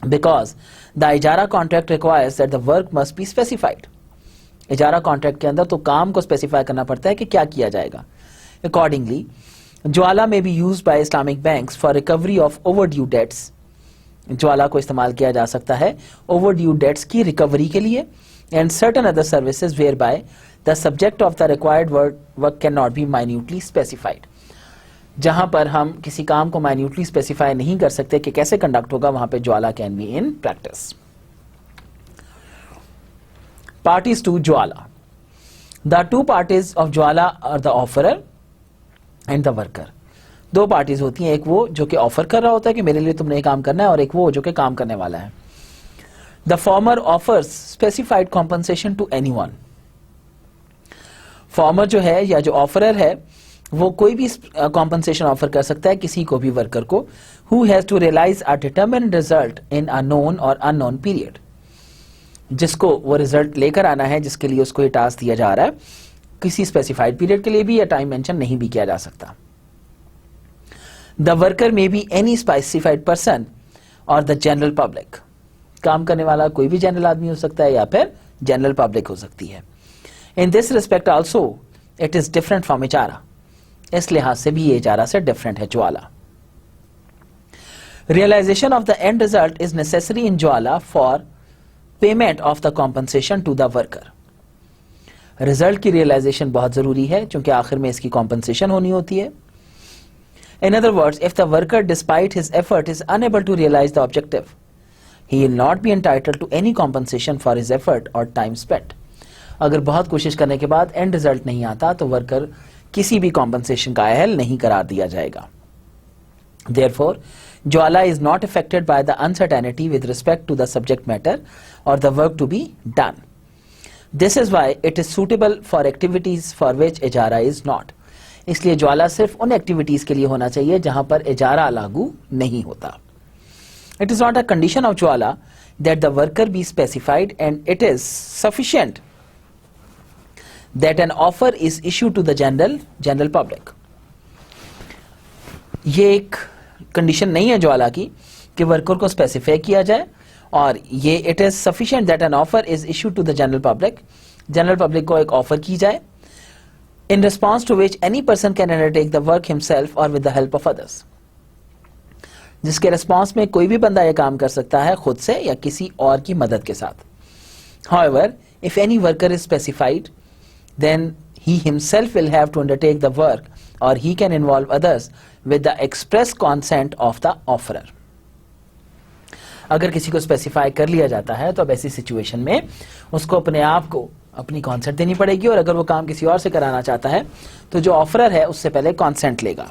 because the ijara contract requires that the work must be specified. इजारा कॉन्ट्रैक्ट के अंदर तो काम को स्पेसिफाई करना पड़ता है कि क्या किया जाएगा। अकॉर्डिंगली ज्वाला may be used by Islamic banks for recovery of overdue debts. ज्वाला को इस्तेमाल किया जा सकता है ओवरड्यू डेट्स की रिकवरी के लिए and certain other services whereby the subject of the required work can not be minutely specified. जहां पर हम किसी काम को माइन्यूटली स्पेसिफाई नहीं कर सकते कि कैसे कंडक्ट होगा, वहां पे ज्वाला can be in practice. Parties to Jwala. The two parties of Jwala are the offerer and the worker. दो पार्टीज होती हैं, एक वो जो कि ऑफर कर रहा होता है कि मेरे लिए तुमने ये काम करना है और एक वो जो कि काम करने वाला है। The former offers specified compensation to anyone. Farmer जो है या जो ऑफरर है वो कोई भी कॉम्पनसेशन ऑफर कर सकता है किसी को भी वर्कर को, who has to realize a determined result in a known or unknown period. जिसको वो रिजल्ट लेकर आना है जिसके लिए उसको ये टास्क दिया जा रहा है, किसी स्पेसिफाइड पीरियड के लिए भी या टाइम मेंशन नहीं भी किया जा सकता। The worker may be any specified person और द जनरल पब्लिक। काम करने वाला कोई भी जनरल आदमी हो सकता है या फिर जनरल पब्लिक हो सकती है। In this respect also it is different from इजारा। इस लिहाज से भी ये इजारा से डिफरेंट है ज्वाला। Realisation of the end result is necessary in ज्वाला for payment of the compensation to the worker. Result की रियलाइजेशन बहुत जरूरी है क्योंकि आखिर में इसकी कॉम्पनसेशन होनी होती है। In other words, if the worker despite his effort is unable to realize the objective, he will not be entitled to any compensation for his effort or time spent. अगर बहुत कोशिश करने के बाद एंड रिजल्ट नहीं आता तो वर्कर किसी भी कॉम्पनसेशन का अहल नहीं करार दिया जाएगा। Therefore, Jwala is not affected by the uncertainty with respect to the subject matter or the work to be done. This is why it is suitable for activities for which ijara is not. इसलिए ज्वाला सिर्फ उन एक्टिविटीज के लिए होना चाहिए जहां पर इजारा लागू नहीं होता। It is not a condition of Jwala that the worker be specified and it is sufficient that an offer is issued to the general public. ये एक कंडीशन नहीं है ज्वाला की कि वर्कर को स्पेसिफाई किया जाए, और ये it is sufficient that an offer is issued to the general public को एक ऑफर की जाए, in response to which any person can undertake the work himself or with the help of others. जिसके रिस्पॉन्स में कोई भी बंदा ये काम कर सकता है खुद से या किसी और की मदद के साथ. However, if any worker is specified, then he himself will have to undertake the work, or he can involve others with the express consent of the offerer. अगर किसी को स्पेसिफाई कर लिया जाता है तो अब ऐसी सिचुएशन में उसको अपने आप को अपनी कॉन्सेंट देनी पड़ेगी, और अगर वो काम किसी और से कराना चाहता है तो जो ऑफरर है उससे पहले कॉन्सेंट लेगा.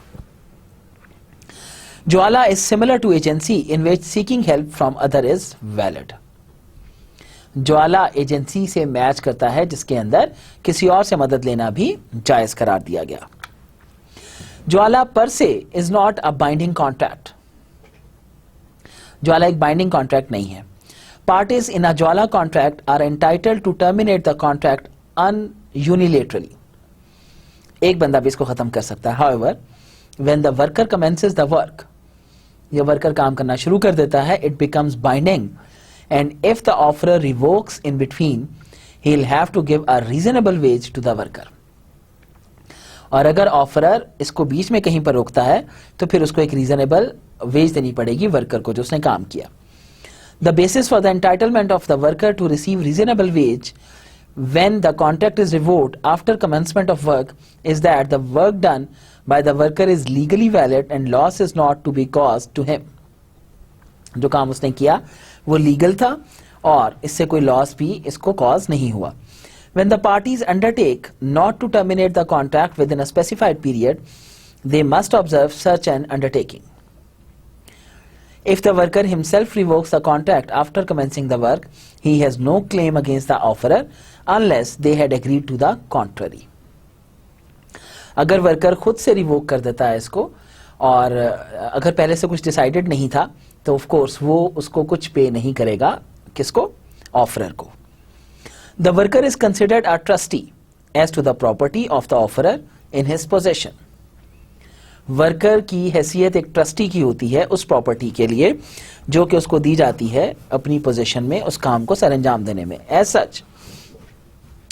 ज्वाला is similar to agency in which seeking help from other is valid. ज्वाला एजेंसी से मैच करता है जिसके अंदर किसी और से मदद लेना भी जायज करार दिया गया. ज्वाला per se is not a binding contract. ज्वाला एक बाइंडिंग कॉन्ट्रैक्ट नहीं है. Parties in a Jwala contract are entitled to terminate the contract unilaterally. एक बंदा भी इसको खत्म कर सकता है. However, when the worker commences the work, ये वर्कर काम करना शुरू कर देता है, it becomes binding, and if the offerer revokes in between, he'll have to give a reasonable wage to the worker. और अगर ऑफरर इसको बीच में कहीं पर रोकता है तो फिर उसको एक रीजनेबल वेज देनी पड़ेगी वर्कर को जो उसने काम किया. The basis for the entitlement of the worker to receive reasonable wage when the contract is revoked after commencement of work is that the work done by the worker is legally valid and loss is not to be caused to him. जो काम उसने किया वो लीगल था और इससे कोई लॉस भी इसको कॉज नहीं हुआ. When the parties undertake not to terminate the contract within a specified period, they must observe such an undertaking. If the worker himself revokes the contract after commencing the work, he has no claim against the offerer unless they had agreed to the contrary. अगर वर्कर खुद से रिवोक कर देता है इसको और अगर पहले से कुछ डिसाइडेड नहीं था तो ऑफ कोर्स वो उसको कुछ पे नहीं करेगा. किसको? ऑफरर को. The worker is considered a trustee as to the property of the offerer in his possession. Worker की हैसियत एक ट्रस्टी की होती है उस प्रॉपर्टी के लिए जो कि उसको दी जाती है अपनी पोजीशन में उस काम को सरंजाम देने में. As such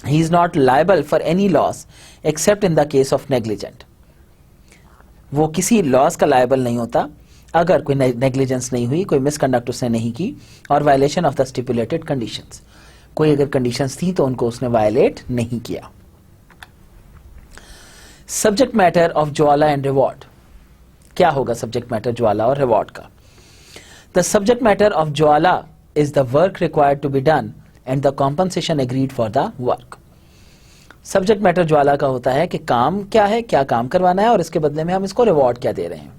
he is not liable for any loss except in the case of negligent. वो किसी लॉस का लायबल नहीं होता अगर कोई नेग्लिजेंस नहीं हुई, कोई मिसकंडक्ट उसने नहीं की और violation of the stipulated conditions, कोई अगर कंडीशंस थी तो उनको उसने वायलेट नहीं किया. सब्जेक्ट मैटर ऑफ ज्वाला एंड रिवॉर्ड. क्या होगा सब्जेक्ट मैटर ज्वाला और रिवॉर्ड का? द सब्जेक्ट मैटर ऑफ ज्वाला is the work required to be done and the compensation agreed for the work. Subject matter ज्वाला का होता है कि काम क्या है, क्या काम करवाना है और इसके बदले में हम इसको रिवॉर्ड क्या दे रहे हैं.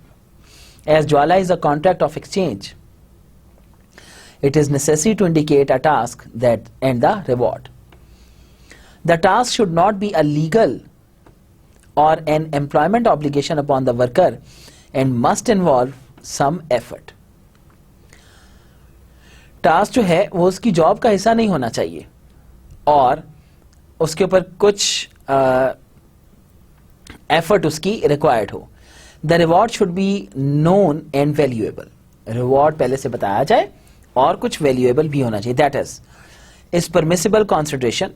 एज ज्वाला is a contract of exchange, it is necessary to indicate a task that and the reward. The task should not be a legal or an employment obligation upon the worker and must involve some effort. Task जो है वो उसकी जॉब का हिस्सा नहीं होना चाहिए और उसके ऊपर कुछ एफर्ट उसकी रिक्वायर्ड हो. The reward should be known and valuable. Reward पहले से बताया जाए और कुछ वैल्यूएबल भी होना चाहिए. That is permissible consideration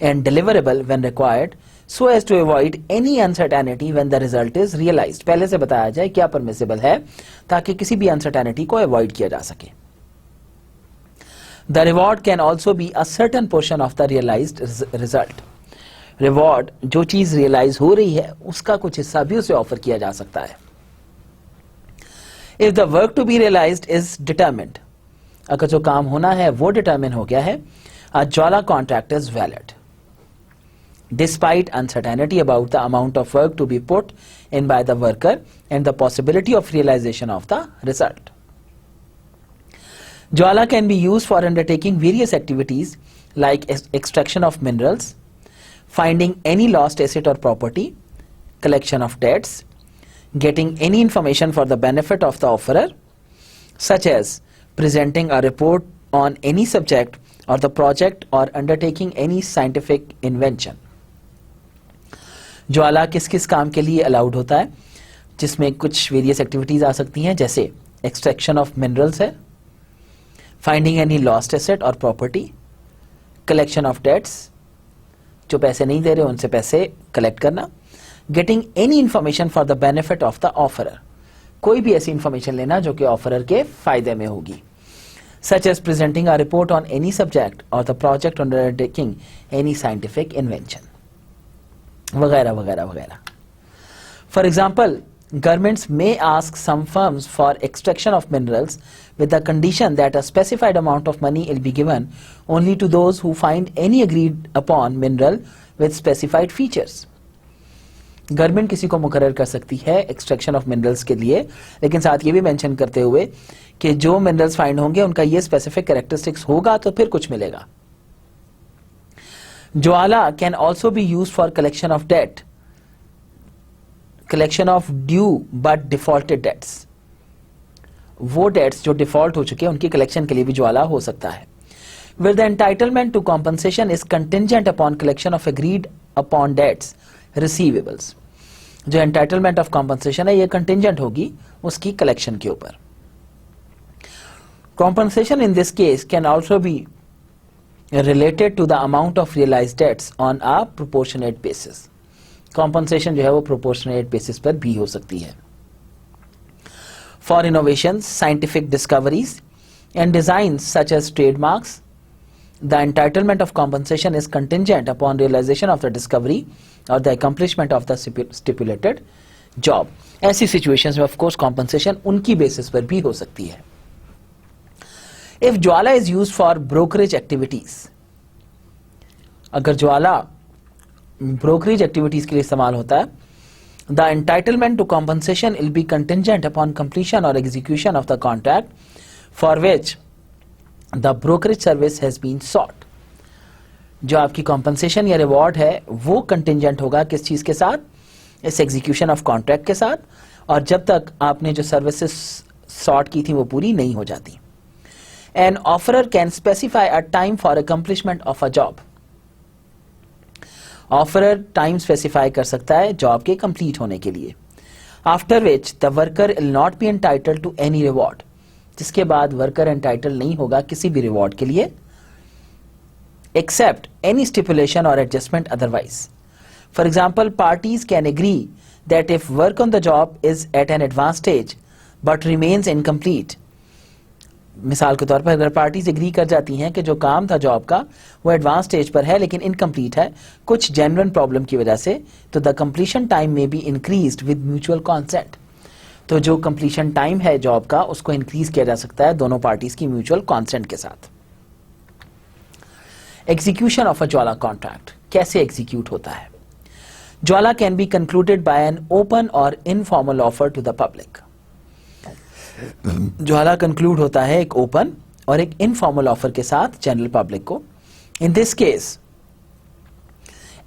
and deliverable when required so as to avoid any uncertainty when the result is realised. पहले से बताया जाए क्या परमिसिबल है ताकि किसी भी अनसर्टेनिटी को अवॉइड किया जा सके. The reward can also be a certain portion of the realised result. Reward जो चीज रियलाइज हो रही है उसका कुछ हिस्सा भी उसे ऑफर किया जा सकता है. If the work to be realised is determined, अगर जो काम होना है वो डिटरमिन हो गया है, a Jwala contract is valid despite uncertainty about the amount of work to be put in by the worker and the possibility of realization of the result. Jwala can be used for undertaking various activities like extraction of minerals, finding any lost asset or property, collection of debts, getting any information for the benefit of the offerer, such as presenting a report on any subject or the project or undertaking any scientific invention. ज्वाला किस किस काम के लिए अलाउड होता है, जिसमें कुछ वेरियस एक्टिविटीज आ सकती हैं, जैसे एक्सट्रैक्शन ऑफ मिनरल्स है, फाइंडिंग एनी लॉस्ट एसेट और प्रॉपर्टी, कलेक्शन ऑफ डेट्स, जो पैसे नहीं दे रहे उनसे पैसे कलेक्ट करना, getting any information for the benefit of the offeror, कोई भी ऐसी इंफॉर्मेशन लेना जो कि ऑफरर के फायदे में होगी, such as presenting a report on any subject or the project undertaking any scientific invention, वगैरह वगैरह वगैरह. For example, governments may ask some firms for extraction of minerals with the condition that a specified amount of money will be given only to those who find any agreed upon mineral with specified features. Government किसी को मुकर्रर कर सकती है एक्सट्रैक्शन ऑफ मिनरल्स के लिए, लेकिन साथ ये भी मेंशन करते हुए कि जो मिनरल्स फाइंड होंगे उनका ये स्पेसिफिक कैरेक्टरिस्टिक्स होगा तो फिर कुछ मिलेगा. ज्वाला can also be use for collection of debt, collection of due but defaulted debts, वो डेट्स जो डिफॉल्ट हो चुके हैं उनकी कलेक्शन के लिए भी ज्वाला हो सकता है. Where the entitlement to compensation is contingent upon collection of agreed upon debts receivables, जो entitlement of compensation है ये contingent होगी उसकी collection के ऊपर. Compensation in this case can also be related to the amount of realized debts on a proportionate basis. Compensation जो है वो proportionate basis पर भी हो सकती है. For innovations, scientific discoveries and designs such as trademarks, the entitlement of compensation is contingent upon realization of the discovery or the accomplishment of the stipulated job. ऐसी situations में of course compensation उनकी basis पर भी हो सकती है. If Jwala is used for brokerage activities, अगर ज्वाला brokerage activities के लिए इस्तेमाल होता है, the entitlement to compensation will be contingent upon completion or execution of the contract for which the brokerage service has been sought. जो आपकी compensation या reward है वो contingent होगा किस चीज के साथ, इस execution of contract के साथ, और जब तक आपने जो services sought की थी वो पूरी नहीं हो जाती. An offerer can specify a time for accomplishment of a job. Offerer time specify कर सकता है job के complete होने के लिए. After which the worker will not be entitled to any reward. जिसके बाद वर्कर एंटाइटल नहीं होगा किसी भी रिवॉर्ड के लिए, एक्सेप्ट एनी स्टिपुलेशन और adjustment otherwise. For example, parties can agree that if work on the job is at an advance stage but remains incomplete. मिसाल के तौर पर अगर पार्टीज एग्री कर जाती हैं कि जो काम था जॉब का वो एडवांस स्टेज पर है लेकिन इनकम्प्लीट है कुछ जेन्युइन प्रॉब्लम की वजह से, तो the completion time may be increased with mutual consent. तो जो कंप्लीशन टाइम है जॉब का उसको इंक्रीज किया जा सकता है दोनों पार्टीज की म्यूचुअल कॉन्सेंट के साथ. एग्जीक्यूशन ऑफ अ ज्वाला कॉन्ट्रैक्ट कैसे एग्जीक्यूट होता है? ज्वाला can be concluded by an open or informal offer to the public. ज्वाला कंक्लूड होता है एक ओपन और एक इनफॉर्मल ऑफर के साथ जनरल पब्लिक को. In this case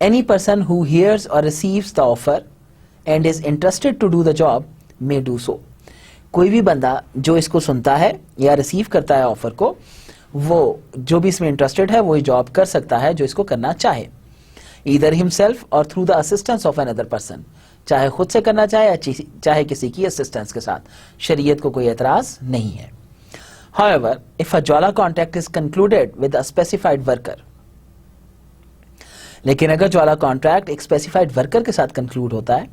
any person who hears or receives the offer and is interested to do the job may do so. कोई भी बंदा जो इसको सुनता है या रिसीव करता है ऑफर को, वो जो भी इसमें इंटरेस्टेड है वो ये जॉब कर सकता है जो इसको करना चाहे, either himself or through the assistance of another person, चाहे खुद से करना चाहे या चाहे किसी की असिस्टेंस के साथ. शरीयत को कोई एतराज नहीं है. However, if a Jwala contract is concluded with a specified worker, लेकिन अगर ज्वाला कॉन्ट्रैक्ट एक स्पेसिफाइड वर्कर के साथ कंक्लूड होता है,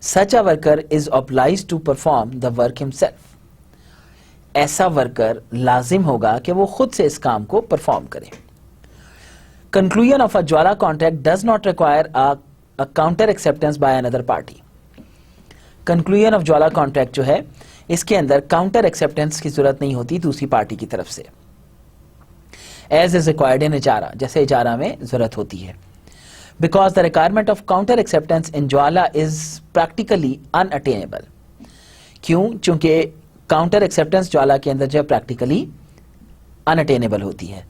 such a worker is obliged to perform the work himself. ऐसा वर्कर लाजिम होगा कि वो खुद से इस काम को परफॉर्म करे. Conclusion of a Jwala contract does not require a counter acceptance by another party. Conclusion of Jwala contract जो है इसके अंदर काउंटर एक्सेप्टेंस की जरूरत नहीं होती दूसरी पार्टी की तरफ से, as is required in इजारा, जैसे इजारा में जरूरत होती है. Because the requirement of counter acceptance in Jwala is practically unattainable. क्यों? चूंकि काउंटर एक्सेप्टेंस ज्वाला के अंदर जो प्रैक्टिकली unattainable होती है,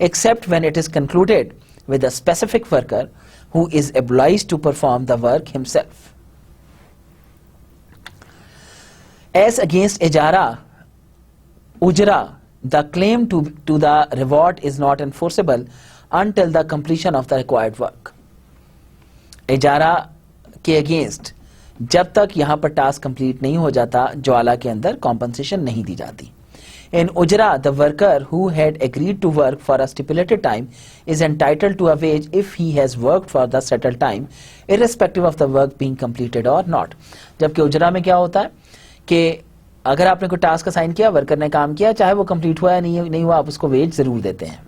except when it is concluded with a specific worker who is obliged to perform the work himself. As against ijara, ujra, the claim to the reward is not enforceable until the completion of the required work. इजारा के अगेंस्ट जब तक यहां पर टास्क कंप्लीट नहीं हो जाता ज्वाला के अंदर कॉम्पनसेशन नहीं दी जाती. In Ujra, the worker who had agreed to work for a stipulated time is entitled to a wage if he has worked for the settled time, irrespective of the work being completed or not. जबकि उजरा में क्या होता है कि अगर आपने कोई टास्क असाइन किया, वर्कर ने काम किया, चाहे वो कंप्लीट हुआ या नहीं हुआ, आप उसको वेज जरूर देते हैं.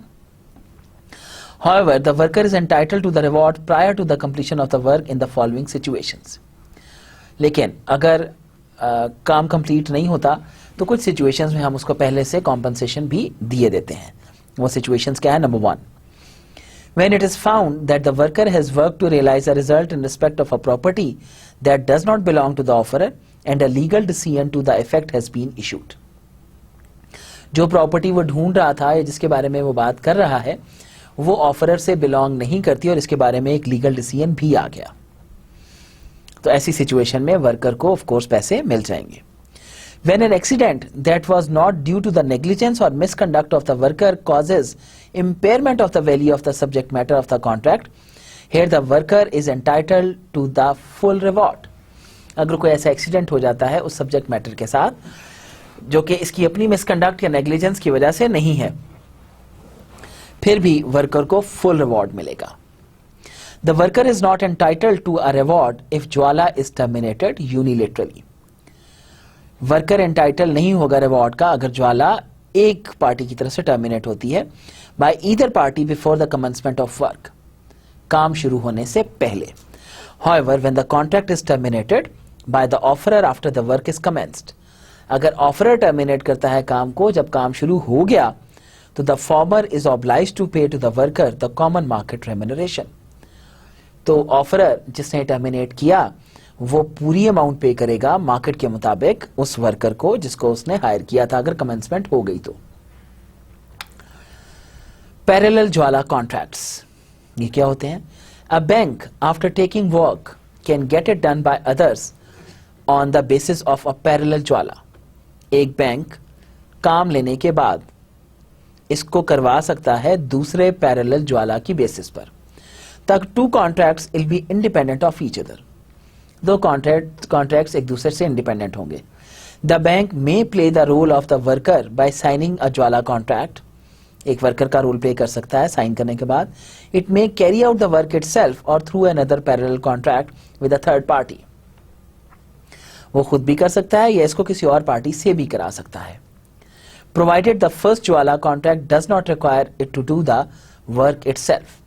However, the worker is entitled to the reward prior to the completion of the work in the following situations. लेकिन अगर काम कंप्लीट नहीं होता तो कुछ सिचुएशंस में हम उसको पहले से कॉम्पनसेशन भी दिए देते हैं. वो सिचुएशंस क्या है? Number 1, when it is found that the worker has worked to realize a result in respect of a property that does not belong to the offerer and a legal decision to the effect has been issued. जो प्रॉपर्टी वो ढूंढ रहा था या जिसके बारे में वो बात कर रहा है वो ऑफरर से बिलोंग नहीं करती और इसके बारे में एक लीगल डिसीजन भी आ गया, तो ऐसी सिचुएशन में वर्कर को ऑफ कोर्स पैसे मिल जाएंगे. When an accident that was not due to the negligence or misconduct of the worker causes impairment of the value of the subject matter of the contract, here the worker is entitled to the full reward. अगर कोई ऐसा एक्सीडेंट हो जाता है उस सब्जेक्ट मैटर के साथ जो कि इसकी अपनी मिसकंडक्ट या नेग्लिजेंस की वजह से नहीं है, फिर भी वर्कर को फुल रिवॉर्ड मिलेगा. The worker is not entitled to a reward if Jwala is terminated unilaterally. Worker entitle नहीं होगा रिवॉर्ड का अगर ज्वाला एक पार्टी की तरफ से टर्मिनेट होती है by either party before the commencement of work, काम शुरू होने से पहले. However, when the contract is terminated by the offerer after the work is commenced, अगर ऑफरर टर्मिनेट करता है काम को जब काम शुरू हो गया तो the former is obliged to pay to the worker the common market remuneration. तो ऑफरर जिसने टर्मिनेट किया वो पूरी अमाउंट पे करेगा मार्केट के मुताबिक उस वर्कर को जिसको उसने हायर किया था अगर कमेंसमेंट हो गई तो. पैरेलल ज्वाला कॉन्ट्रैक्ट्स, ये क्या होते हैं? A bank after taking work can get it done by others on the basis of a parallel ज्वाला. एक बैंक काम लेने के बाद इसको करवा सकता है दूसरे पैरेलल ज्वाला की बेसिस पर. तक two contracts will be independent of each other. दो कॉन्ट्रैक्ट्स एक दूसरे से इंडिपेंडेंट होंगे. The bank may play the role of the worker by signing a ज्वाला कॉन्ट्रैक्ट. एक वर्कर का रोल प्ले कर सकता है साइन करने के बाद. It may carry out the work itself or through another parallel contract with a third party. वो खुद भी कर सकता है या इसको किसी और पार्टी से भी करा सकता है. प्रोवाइडेड द फर्स्ट ज्वाला contract does not require it to do the work itself.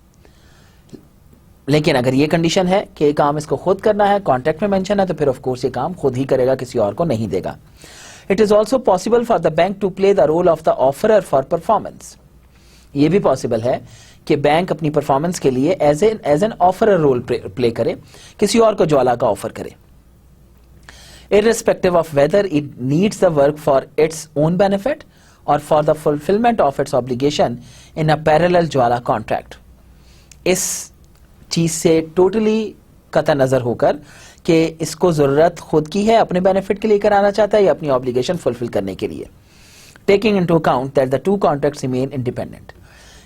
लेकिन अगर ये कंडीशन है कि काम इसको खुद करना है, कॉन्ट्रैक्ट में मेंशन है, तो फिर ऑफ कोर्स ये काम खुद ही करेगा, किसी और को नहीं देगा. It is also possible for the bank to play the role of the offerer for performance. ये भी पॉसिबल है कि बैंक अपनी परफॉर्मेंस के लिए as an offerer role play करे, किसी और को ज्वाला का ऑफर करे, irrespective of whether it needs the work for its own benefit or for the fulfillment of its obligation in a parallel Jwala contract. इस चीज से टोटली कतई नजर होकर कि इसको जरूरत खुद की है, अपने बेनिफिट के लिए कराना चाहता है या अपनी ऑब्लिगेशन फुलफिल करने के लिए. Taking into account that the two contracts remain independent.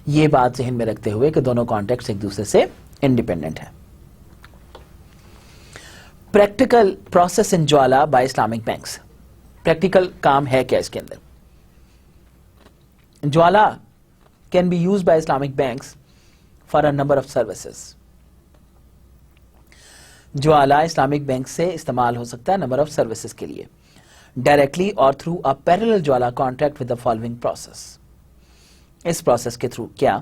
ये बात जहन में रखते हुए कि दोनों कॉन्ट्रैक्ट्स एक दूसरे से इंडिपेंडेंट है. प्रैक्टिकल प्रोसेस इन ज्वाला बाय इस्लामिक बैंक्स. प्रैक्टिकल काम है क्या इसके अंदर? ज्वाला can be used by Islamic banks for a number of services. ज्वाला इस्लामिक बैंक से इस्तेमाल हो सकता है नंबर ऑफ सर्विसेज के लिए, डायरेक्टली और थ्रू अ पैरेलल ज्वाला contract with the following process. इस प्रोसेस के थ्रू क्या?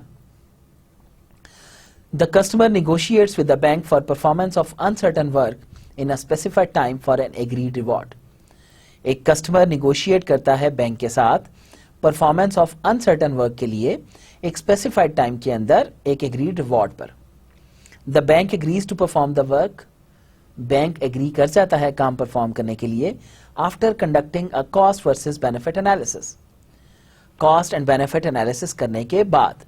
The customer negotiates with the bank for performance of uncertain work in a specified time for an agreed reward. एक कस्टमर निगोशिएट करता है बैंक के साथ परफॉर्मेंस ऑफ अनसर्टन वर्क के लिए एक स्पेसिफाइड टाइम के अंदर एक एग्रीड रिवॉर्ड पर. The bank agrees to perform the work. Bank agree कर जाता है काम परफॉर्म करने के लिए after conducting a cost versus benefit analysis. Cost and benefit analysis करने के बाद.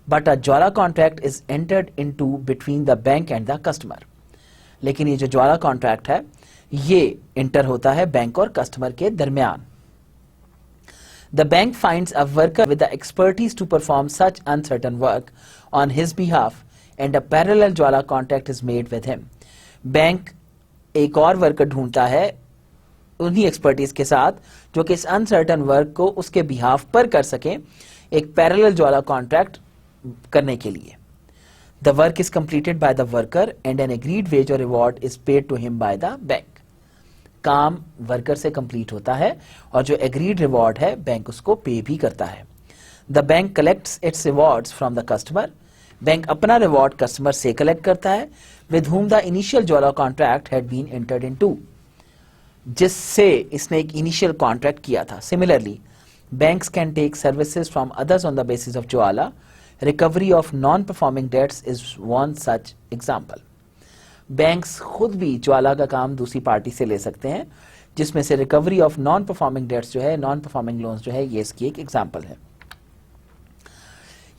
बट अ ज्वाला contract is entered into between the bank and the customer. लेकिन ये जो ज्वाला कॉन्ट्रैक्ट है ये इंटर होता है बैंक और कस्टमर के दरमियान. The bank finds a worker with the expertise to perform such uncertain work on his behalf and a parallel ज्वाला contract is made with him. Bank एक और वर्कर ढूंढता है उन्हीं एक्सपर्टीज के साथ जो कि इस अनसर्टन वर्क को उसके बिहाफ पर कर सके, एक पैरेलल ज्वाला कॉन्ट्रैक्ट करने के लिए। The work is completed by the worker and an agreed wage or reward is paid to him by the bank. काम वर्कर से कंप्लीट होता है और जो एग्रीड रिवॉर्ड है बैंक उसको पे भी करता है। The bank collects its rewards from the customer. Bank अपना रिवॉर्ड कस्टमर से कलेक्ट करता है, विद whom द इनिशियल ज्वाला contract had been entered into, जिससे इसने एक इनिशियल कॉन्ट्रैक्ट किया था। Similarly banks can take services from others on the basis of ज्वाला। Recovery of non performing debts is one such example. Banks खुद भी ज्वाला का काम दूसरी पार्टी से ले सकते हैं, जिसमें से recovery of non performing debts जो है, नॉन परफॉर्मिंग लोन्स जो है, ये इसकी एक एग्जाम्पल है।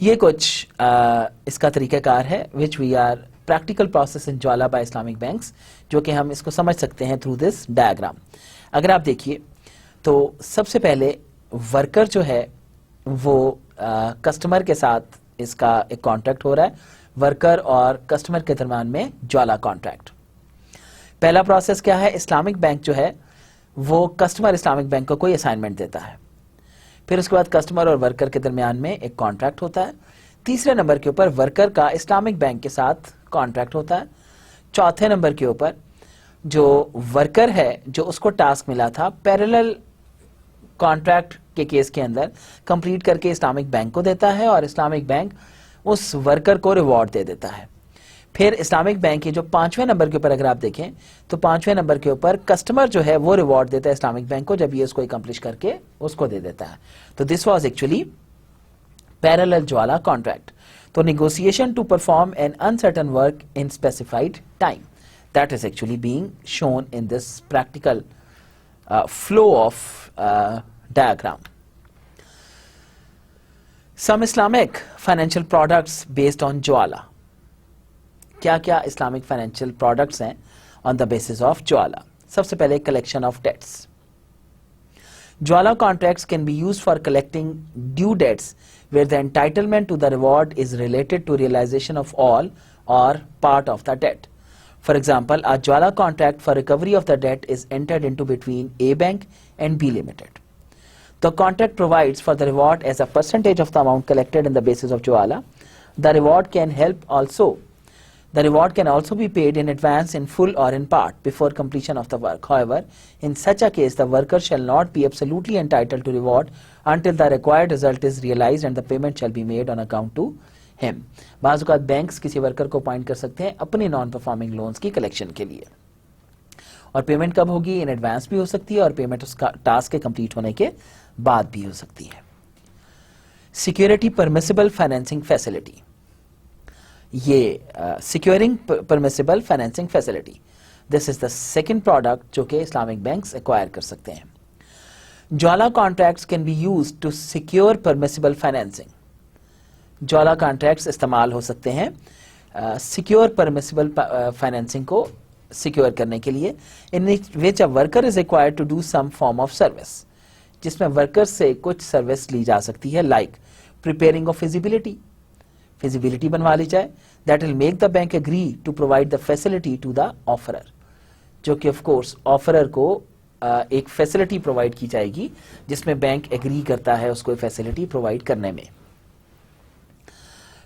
ये कुछ इसका तरीकाकार है which we are practical process in ज्वाला बाय इस्लामिक बैंक्स, जो कि हम इसको समझ सकते हैं थ्रू दिस डायग्राम। अगर आप देखिए तो सबसे पहले वर्कर जो है वो कस्टमर के साथ इसका एक कॉन्ट्रैक्ट हो रहा है, वर्कर और कस्टमर के दरम्यान में ज्वाला कॉन्ट्रैक्ट। पहला प्रोसेस क्या है, इस्लामिक बैंक जो है वो कस्टमर इस्लामिक बैंक को कोई असाइनमेंट देता है, फिर उसके बाद कस्टमर और वर्कर के दरमियान में एक कॉन्ट्रैक्ट होता है। तीसरे नंबर के ऊपर वर्कर का इस्लामिक बैंक के साथ कॉन्ट्रैक्ट होता है। चौथे नंबर के ऊपर जो वर्कर है जो उसको टास्क मिला था पैरेलल कॉन्ट्रैक्ट के केस के अंदर कंप्लीट करके इस्लामिक बैंक को देता है और इस्लामिक बैंक उस वर्कर को रिवॉर्ड दे देता है। फिर इस्लामिक बैंक के जो पांचवें नंबर के ऊपर अगर आप देखें तो पांचवें नंबर के ऊपर कस्टमर जो है वो रिवॉर्ड देता है इस्लामिक बैंक को, जब ये उसको अकम्प्लिश करके उसको दे देता है। तो दिस वाज एक्चुअली पैरेलल ज्वाला कॉन्ट्रैक्ट। तो negotiation to perform an uncertain work in specified time, that is actually being shown in this practical flow of diagram. Some Islamic financial products based on ज्वाला। क्या क्या इस्लामिक फाइनेंशियल प्रोडक्ट्स हैं ऑन द बेसिस ऑफ ज्वाला? सबसे पहले कलेक्शन ऑफ डेट्स। ज्वाला contracts can be used for collecting due debts where the entitlement to the reward is related to realization of all or part of the debt. For example, a Jwala contract for recovery of the debt is entered into between A Bank and B Limited. The contract provides for the reward as a percentage of the amount collected in the basis of Jwala. The reward can also be paid in advance, in full or in part, before completion of the work. However, in such a case, the worker shall not be absolutely entitled to reward until the required result is realized and the payment shall be made on account to him. बाज़ औक़ात बैंक्स किसी वर्कर को अपॉइंट कर सकते हैं अपनी नॉन परफॉर्मिंग लोन्स की कलेक्शन के लिए, और पेमेंट कब होगी? इन एडवांस भी हो सकती है और पेमेंट उसका टास्क के कंप्लीट होने के बाद भी हो सकती है। सिक्योरिटी परमिसिबल फाइनेंसिंग फैसिलिटी, ये securing permissible financing facility, this is the second product जो कि इस्लामिक बैंक्स एक्वायर कर सकते हैं। ज्वाला contracts can be used to secure permissible financing. ज्वाला कॉन्ट्रैक्ट्स इस्तेमाल हो सकते हैं सिक्योर परमिसिबल फाइनेंसिंग को सिक्योर करने के लिए, in which a worker is required to do some form of service, जिसमें वर्कर से कुछ सर्विस ली जा सकती है, लाइक प्रिपेयरिंग ऑफ फिजिबिलिटी बनवा ली जाए, that will make the bank agree to provide the facility to the offerer, जो कि ऑफ कोर्स ऑफरर को एक फैसिलिटी प्रोवाइड की जाएगी जिसमें बैंक एग्री करता है उसको फैसिलिटी प्रोवाइड करने में।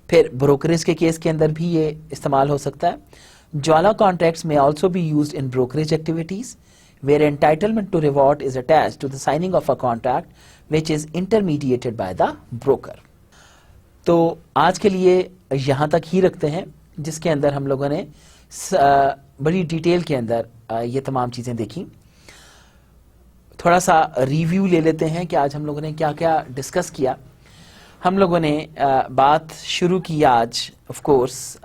फिर ब्रोकरेज के केस के अंदर भी ये इस्तेमाल हो सकता है। ज्वाला contracts may also be used in brokerage activities where entitlement to reward is attached to the signing of a contract which is intermediated by the broker. तो आज के लिए यहां तक ही रखते हैं, जिसके अंदर हम लोगों ने बड़ी डिटेल के अंदर ये तमाम चीजें देखी। थोड़ा सा रिव्यू ले लेते हैं कि आज हम लोगों ने क्या क्या डिस्कस किया। हम लोगों ने बात शुरू की आज ऑफ कोर्स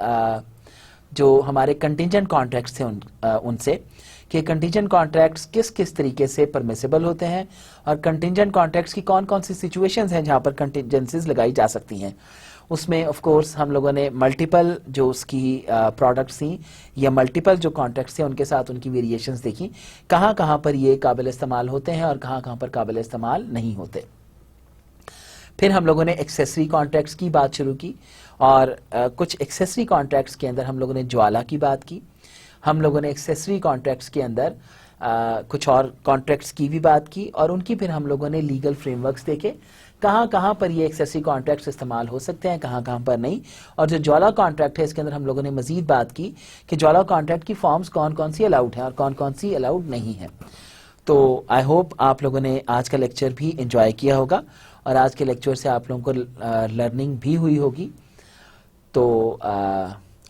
जो हमारे कंटिजेंट कॉन्ट्रैक्ट्स थे उनसे, कि कंटिजेंट कॉन्ट्रैक्ट्स किस किस तरीके से परमिसिबल होते हैं और कंटिजेंट कॉन्ट्रैक्ट्स की कौन कौन सी सिचुएशंस हैं जहां पर कंटिजेंसीज लगाई जा सकती हैं। उसमें ऑफ कोर्स हम लोगों ने मल्टीपल जो उसकी प्रोडक्ट्स थी या मल्टीपल जो कॉन्ट्रैक्ट्स थे उनके साथ उनकी वेरिएशंस देखी, कहाँ कहाँ पर ये काबिल इस्तेमाल होते हैं और कहाँ कहाँ पर काबिल इस्तेमाल नहीं होते। फिर हम लोगों ने एक्सेसरी कॉन्ट्रैक्ट्स की बात शुरू की और कुछ एक्सेसरी कॉन्ट्रैक्ट्स के अंदर हम लोगों ने ज्वाला की बात की। हम लोगों ने एक्सेसरी कॉन्ट्रैक्ट्स के अंदर कुछ और कॉन्ट्रैक्ट्स की भी बात की और उनकी फिर हम लोगों ने लीगल फ्रेमवर्क्स देखे, कहाँ कहाँ पर ये एक्सेसरी कॉन्ट्रैक्ट्स इस्तेमाल हो सकते हैं, कहाँ कहाँ पर नहीं। और जो ज्वाला कॉन्ट्रैक्ट है इसके अंदर हम लोगों ने मजीद बात की कि ज्वाला कॉन्ट्रैक्ट की फॉर्म्स कौन कौन सी अलाउड हैं और कौन कौन सी अलाउड नहीं है। तो आई होप आप लोगों ने आज का लेक्चर भी एंजॉय किया होगा और आज के लेक्चर से आप लोगों को लर्निंग भी हुई होगी। तो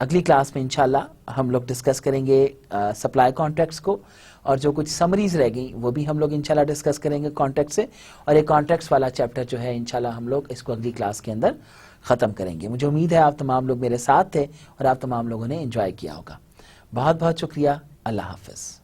अगली क्लास में इंशाल्लाह हम लोग डिस्कस करेंगे सप्लाई कॉन्ट्रैक्ट्स को और जो कुछ समरीज रह गई वो भी हम लोग इंशाल्लाह डिस्कस करेंगे कॉन्ट्रैक्ट से। और ये कॉन्ट्रैक्ट्स वाला चैप्टर जो है इंशाल्लाह हम लोग इसको अगली क्लास के अंदर ख़त्म करेंगे। मुझे उम्मीद है आप तमाम लोग मेरे साथ थे और आप तमाम लोगों ने एंजॉय किया होगा। बहुत बहुत शुक्रिया। अल्लाह हाफ़िज़।